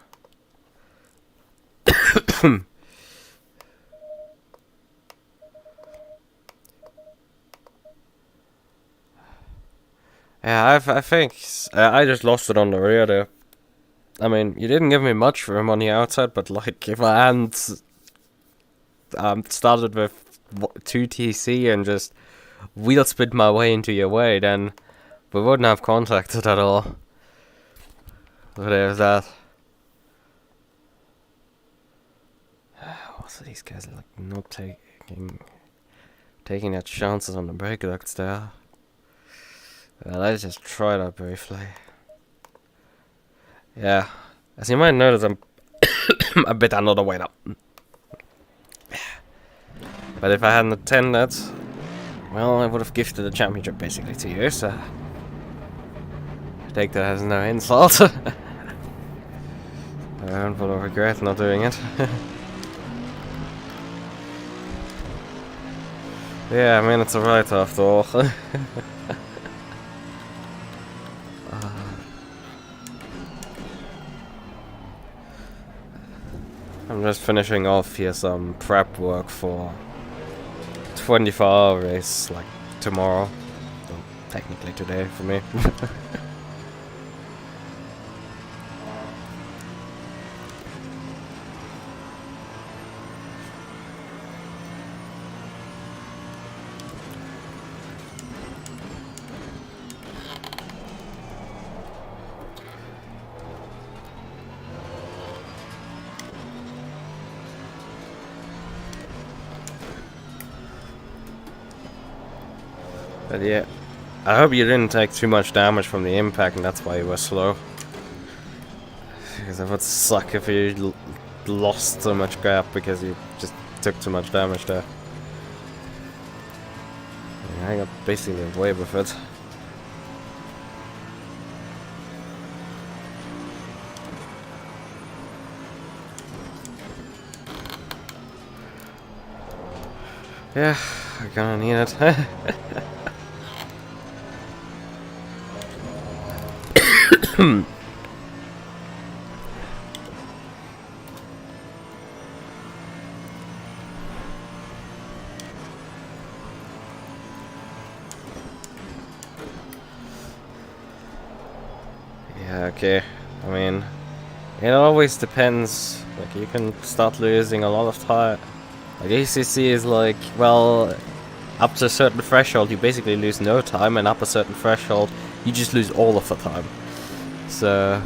Yeah, I think I just lost it on the rear there. I mean, you didn't give me much room on the outside, but like if I hadn't started with 2 TC and just wheel spit my way into your way, then we wouldn't have contacted at all. So there's that. Also, these guys are like not taking their chances on the brake ducts there. Let's just try that briefly. Yeah, as you might notice, I'm a bit under the weight up. But if I hadn't attended, well, I would have gifted the championship basically to you, so I take that as no insult. I don't feel regret not doing it. Yeah, I mean, it's alright after all. I'm just finishing off here some prep work for 24-hour race, like tomorrow. Well, technically today for me. But yeah, I hope you didn't take too much damage from the impact and that's why you were slow. Because it would suck if you lost so much gap because you just took too much damage there. Yeah, I got basically away with it. Yeah, I'm gonna need it. Yeah, okay. I mean, it always depends. Like, you can start losing a lot of time. Like, ACC is like, well, up to a certain threshold, you basically lose no time, and up a certain threshold, you just lose all of the time. So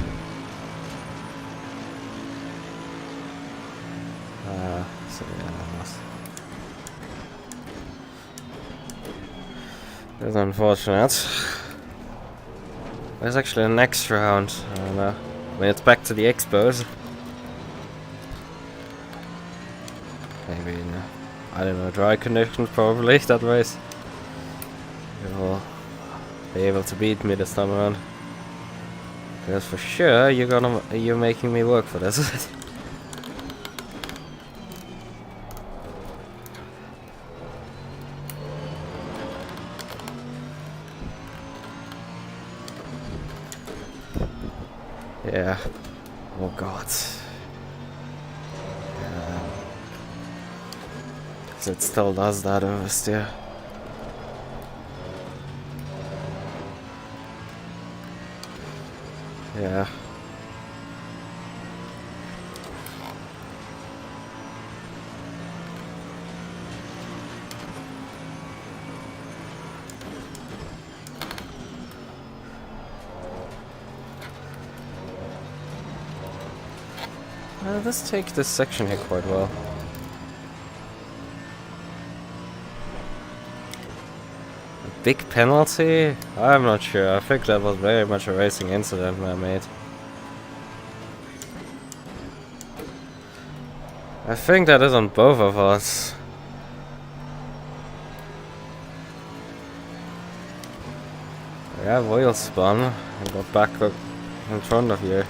yeah, that's unfortunate. There's actually a next round. I don't know. I mean, it's back to the xbows. Maybe, no. I don't know, dry conditions probably that race. You'll be able to beat me this time around. Because for sure you're making me work for this. Yeah. Oh god. It still does that oversteer. Yeah. Let's take this section here quite well. A big penalty? I'm not sure. I think that was very much a racing incident I made. I think that is on both of us. Yeah, wheel spun and got back up in front of you.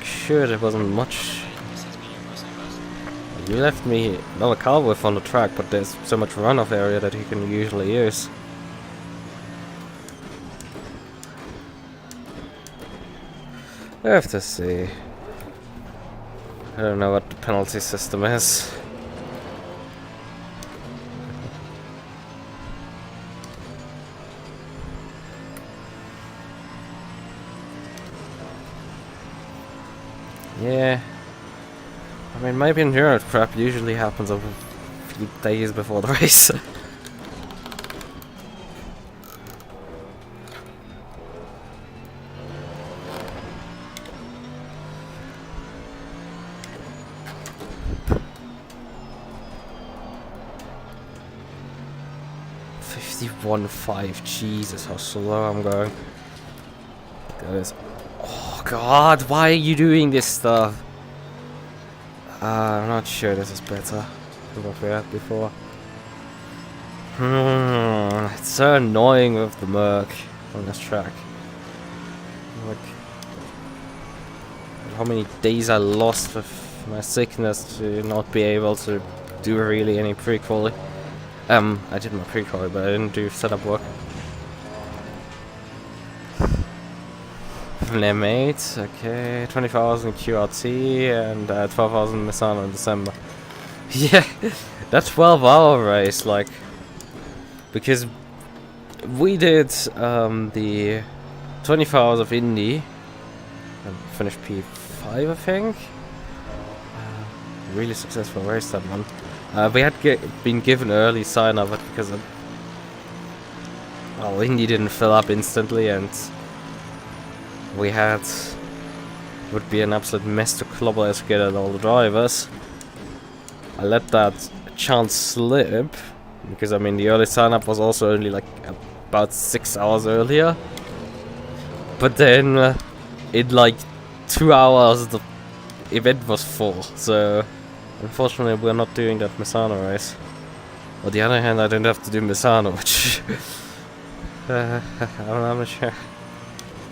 Sure, there wasn't much. You left me no car width on the track, but there's so much runoff area that you can usually use. I have to see. I don't know what the penalty system is. Yeah. I mean, maybe endurance prep usually happens a few days before the race. .5, Jesus, how slow I'm going. That is. Oh god, why are you doing this stuff? I'm not sure this is better than what we had before. It's so annoying with the MUQU on this track. Like, how many days I lost with my sickness to not be able to do really any pre-quali. I did my pre-quali, but I didn't do setup work. M8, okay, 20,000 QRT and 12,000 Misano in December. Yeah, that 12-hour race, like, because we did the 24 hours of Indy and finished P5, I think. Really successful race, that one. We had been given early sign of it because well, Indy didn't fill up instantly, and we had would be an absolute mess to clobber as get at all the drivers. I let that chance slip because I mean the early sign up was also only like about 6 hours earlier, but then in like 2 hours the event was full, so unfortunately we're not doing that Misano race. On the other hand, I don't have to do Misano, which I'm not sure.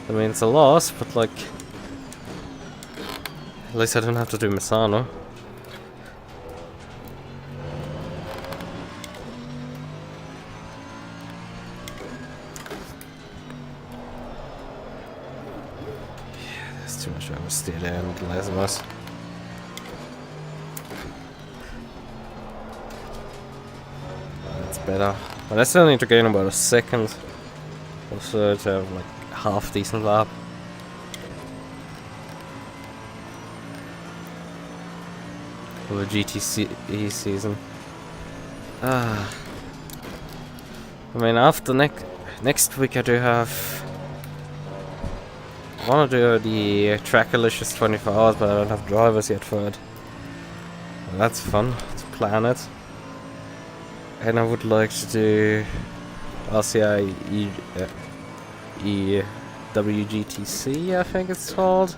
I mean, it's a loss, but like, at least I don't have to do Misano. Yeah, there's too much oversteer there and Lazarus. That's better. But I still need to gain about a second also to have like half decent lap. For the GTC season. I mean, after next week I do have. I want to do the Trackalicious 24 hours, but I don't have drivers yet for it. Well, that's fun to plan it. And I would like to do RCI WGTC, I think it's called.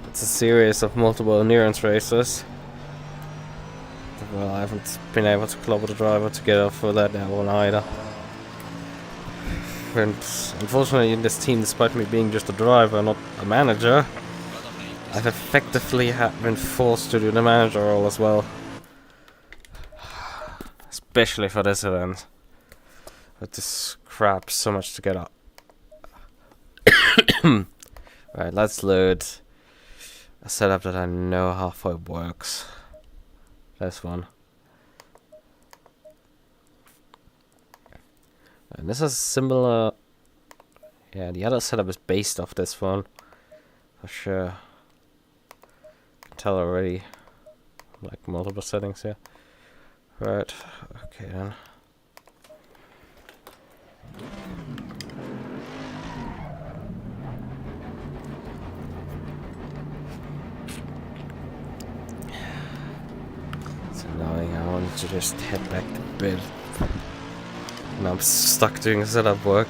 It's a series of multiple endurance races. well, I haven't been able to club with the driver to get up for that one either. And unfortunately in this team, despite me being just a driver, not a manager, I've effectively been forced to do the manager role as well. Especially for this event. But this crap, so much to get up. Right, let's load a setup that I know how far it works. This one. And this is similar. Yeah, the other setup is based off this one. For sure. I can tell already. Like multiple settings here. Right, okay then. It's annoying, I want to just head back to bed. And I'm stuck doing setup work.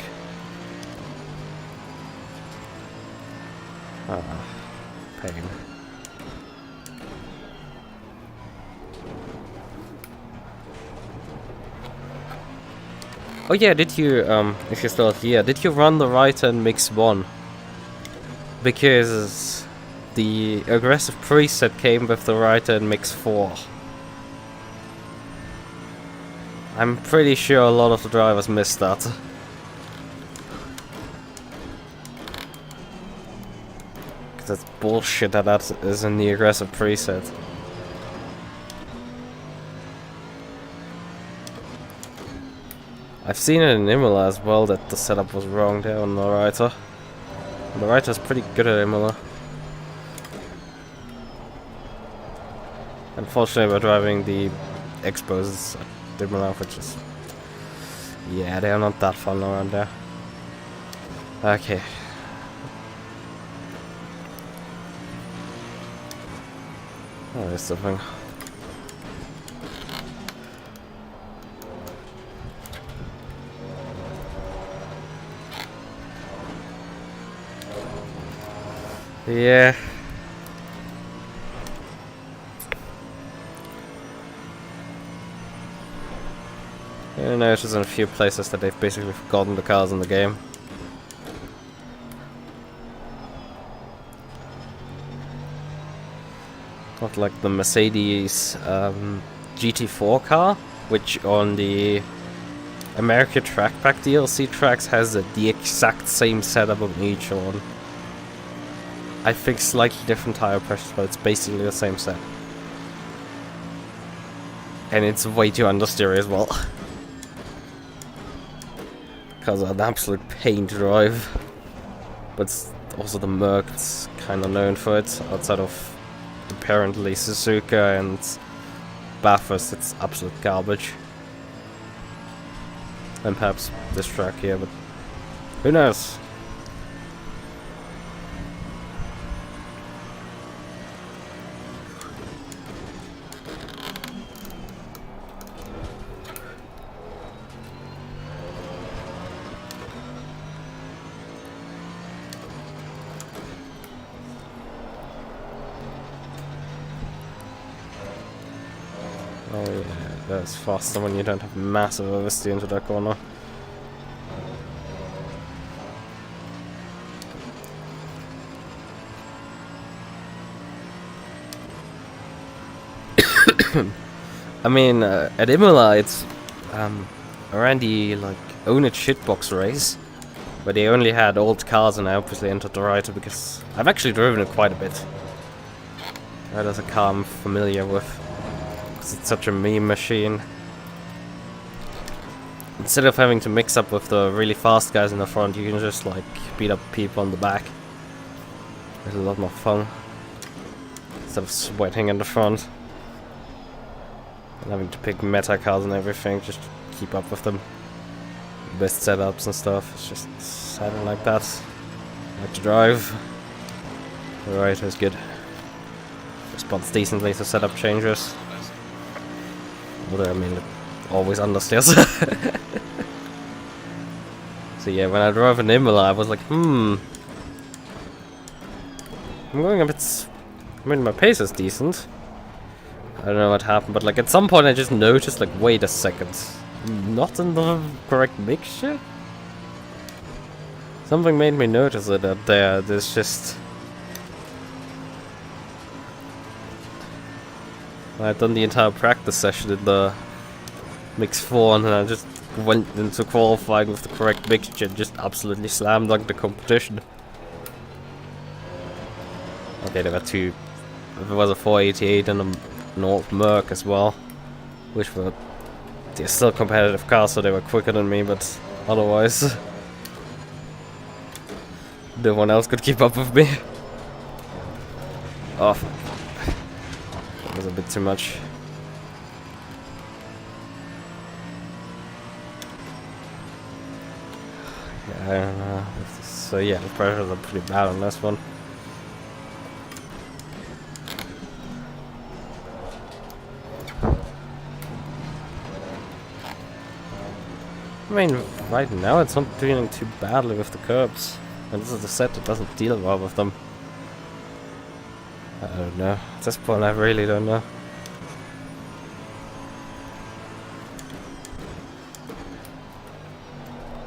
Ah, pain. Oh yeah, did you, if you're still here, did you run the Reiter in Mix 1? Because the aggressive preset came with the Reiter in Mix 4. I'm pretty sure a lot of the drivers missed that. Because that's bullshit that that is in the aggressive preset. I've seen it in Imola as well that the setup was wrong there on the Reiter. The Reiter's pretty good at Imola. Unfortunately we're driving the xbows at Imola, which is... yeah, they're not that fun around there. Okay. Oh, there's something. Yeah. I noticed in a few places that they've basically forgotten the cars in the game. Not like the Mercedes GT4 car, which on the America Track Pack DLC tracks has the exact same setup on each one. I think slightly different tire pressures, but it's basically the same set. And it's way too understeery as well. Because of an absolute pain to drive. But it's also the MUQU, it's kind of known for it. Outside of apparently Suzuka and Bathurst, it's absolute garbage. And perhaps this track here, but who knows? Oh yeah, that's faster when you don't have massive oversteer into that corner. I mean, at Imola it's around the like own it shitbox race, where they only had old cars, and I obviously entered the Reiter because I've actually driven it quite a bit. That is a car I'm familiar with. It's such a meme machine. Instead of having to mix up with the really fast guys in the front, you can just like beat up people on the back. It's a lot more fun. Instead of sweating in the front. And having to pick meta cars and everything, just to keep up with them. Best setups and stuff. It's just, I don't like that. I like to drive. The Reiter is good. Responds decently to setup changes. Although, I mean, it always understeers. So yeah, when I drove in Imola, I was like, I'm going a bit... I mean, my pace is decent. I don't know what happened, but like at some point I just noticed, like, wait a second, not in the correct mixture? Something made me notice it that there's just... I'd done the entire practice session in the Mix 4 and then I just went into qualifying with the correct mixture and just absolutely slam dunked the competition. Okay, there were two. There was a 488 and a North MUQU as well, which were... They're still competitive cars, so they were quicker than me, but otherwise... no one else could keep up with me. Oh, fuck. That was a bit too much. Yeah, I don't know. So yeah, the pressures are pretty bad on this one. I mean, right now it's not doing too badly with the curbs. And this is the set that doesn't deal well with them. I don't know. At this point I really don't know.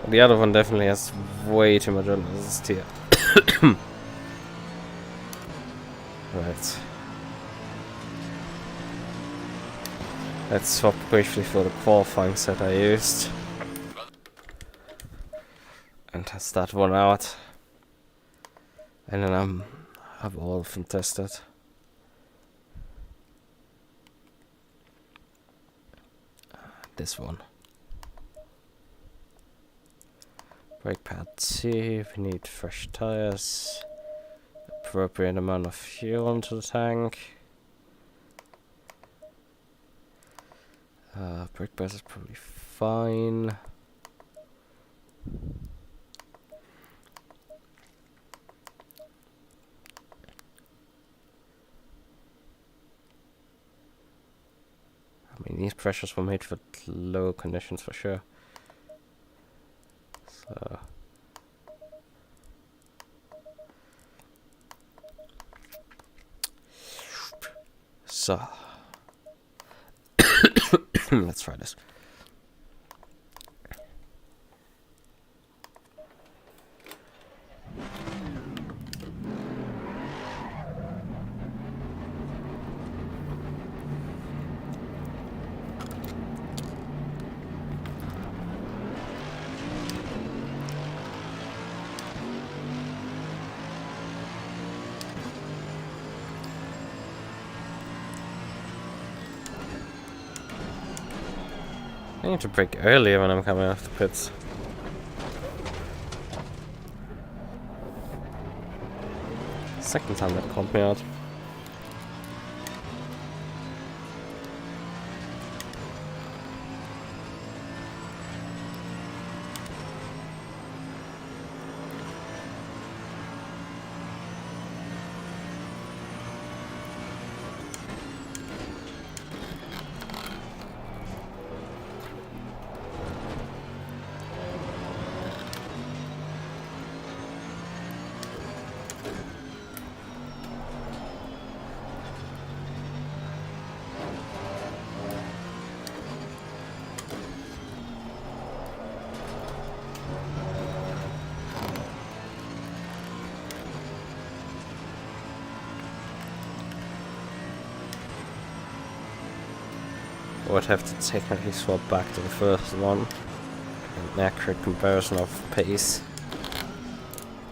The other one definitely has way too much on this tier. Right. Let's swap briefly for the qualifying set I used. And test that one out. And then have all of them tested. This one. Brake pad 2, we need fresh tires. Appropriate amount of fuel into the tank. Brake press is probably fine. I mean, these pressures were made for low conditions for sure. So let's try this. I need to brake earlier when I'm coming off the pits. Second time that called me out. I would have to technically swap back to the first one. An accurate comparison of pace.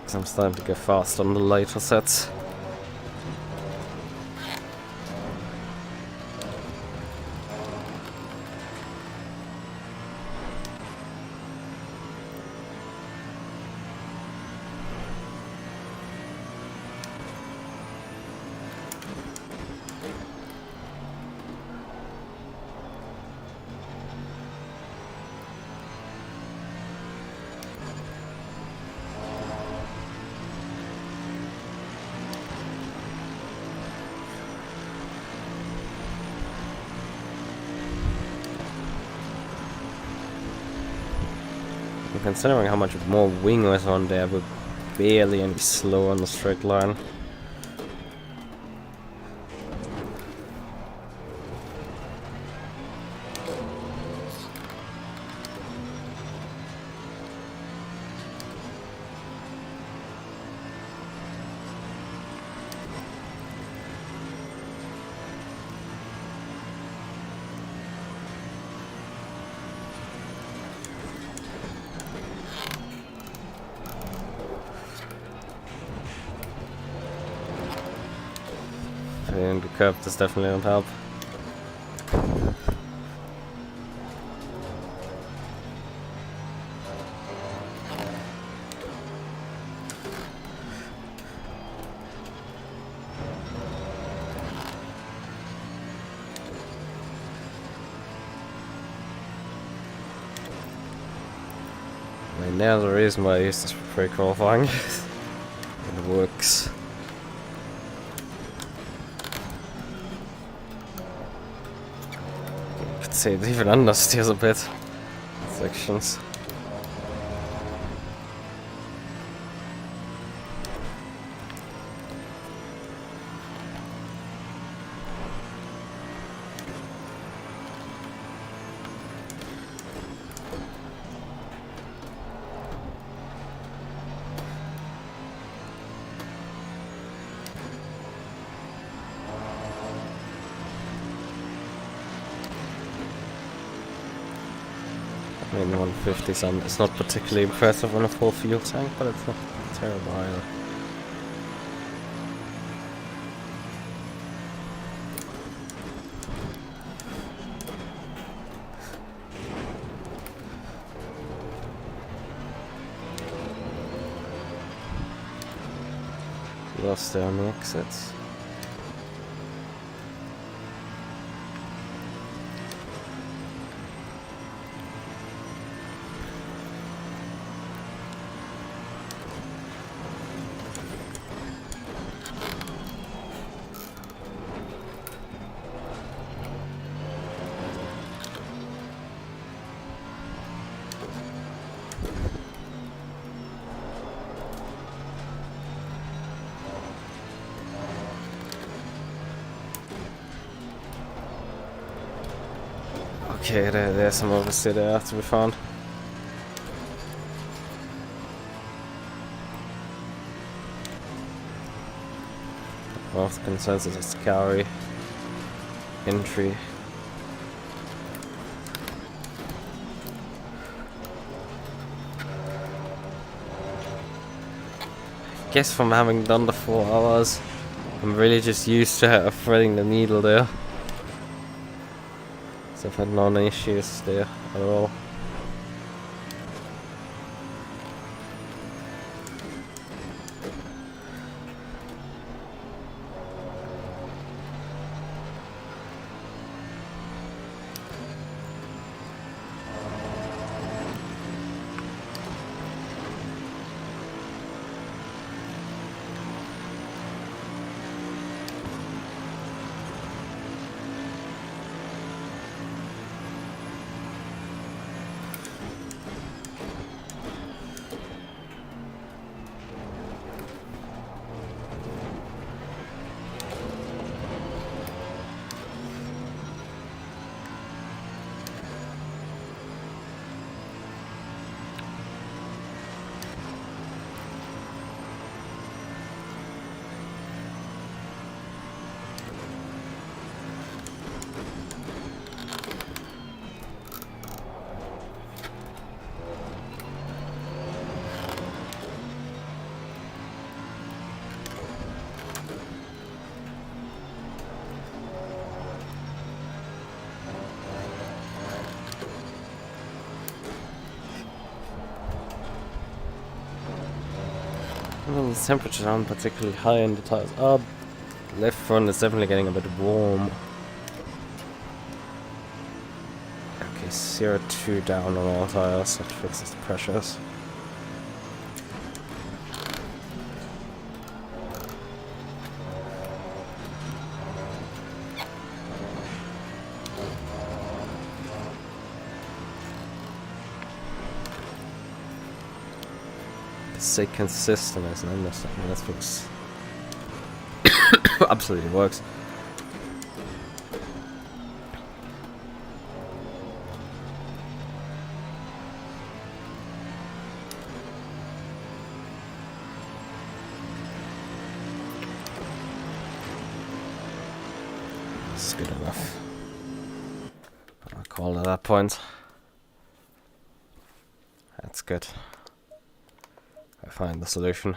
Because I'm starting to get fast on the later sets. Considering how much more wing was on there, we're barely any slow on the straight line. and the curb does definitely don't help. I mean, there's a reason why I use this for pre-qualifying. It works. You could say it even understeers a bit. Sections. I mean, 150 some. It's not particularly impressive on a full fuel tank, but it's not terrible either. Lost there on the exits. Okay, there's some oversteer there to be found. Well, the consensus is to carry entry. I guess from having done the 4 hours, I'm really just used to threading the needle there. So I've had no issues there at all. Well, the temperatures aren't particularly high in the tires. Oh, left front is definitely getting a bit warm. Okay, 0.2 down on all tires. That fixes the pressures. Stay consistent as an understatement. That looks absolutely works. It's good enough. I'll call it at that point. That's good. I find the solution.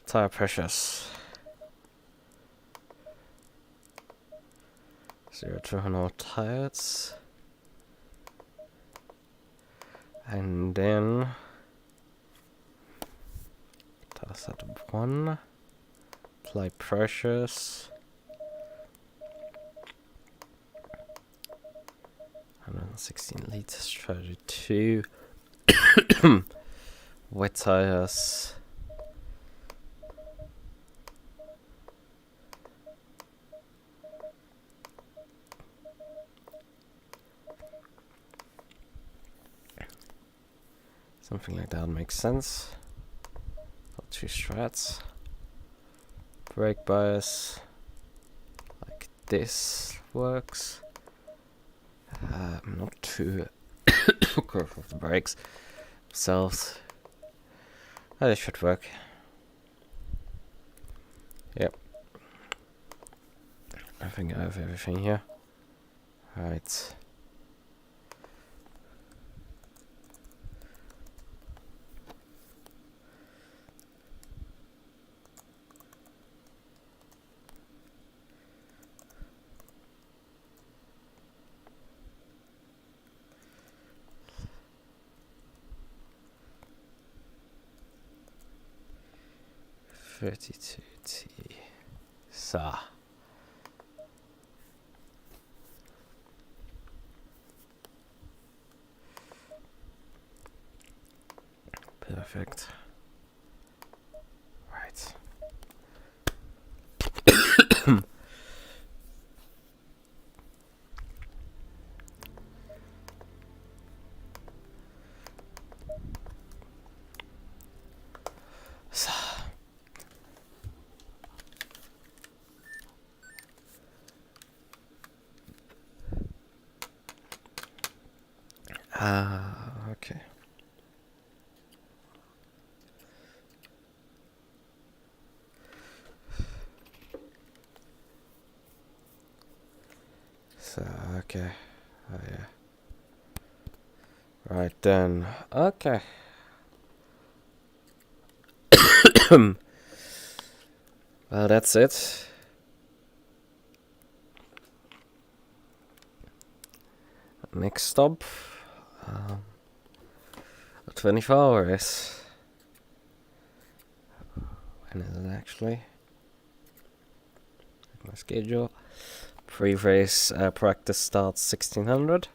Tire pressures. 0-200 tires. And then task at 1. Apply pressures. 116 liters, strategy 2. Wet tires. Something like that makes sense. Got 2 strats. Brake bias. Like this works. Not too curve of the brakes themselves. This should work. Yep. I think I have everything here. Right. T. So. Perfect. Right. So. Okay. So, okay. Oh, yeah. Right then. Okay. Well, that's it. Next stop. 24 hours. When is it actually? My schedule. Pre-race practice starts 1600.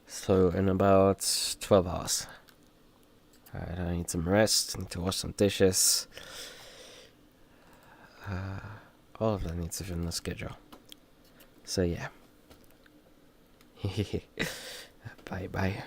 So in about 12 hours. Alright, I need some rest. Need to wash some dishes. All of that needs to fit in the schedule. So yeah. Bye bye.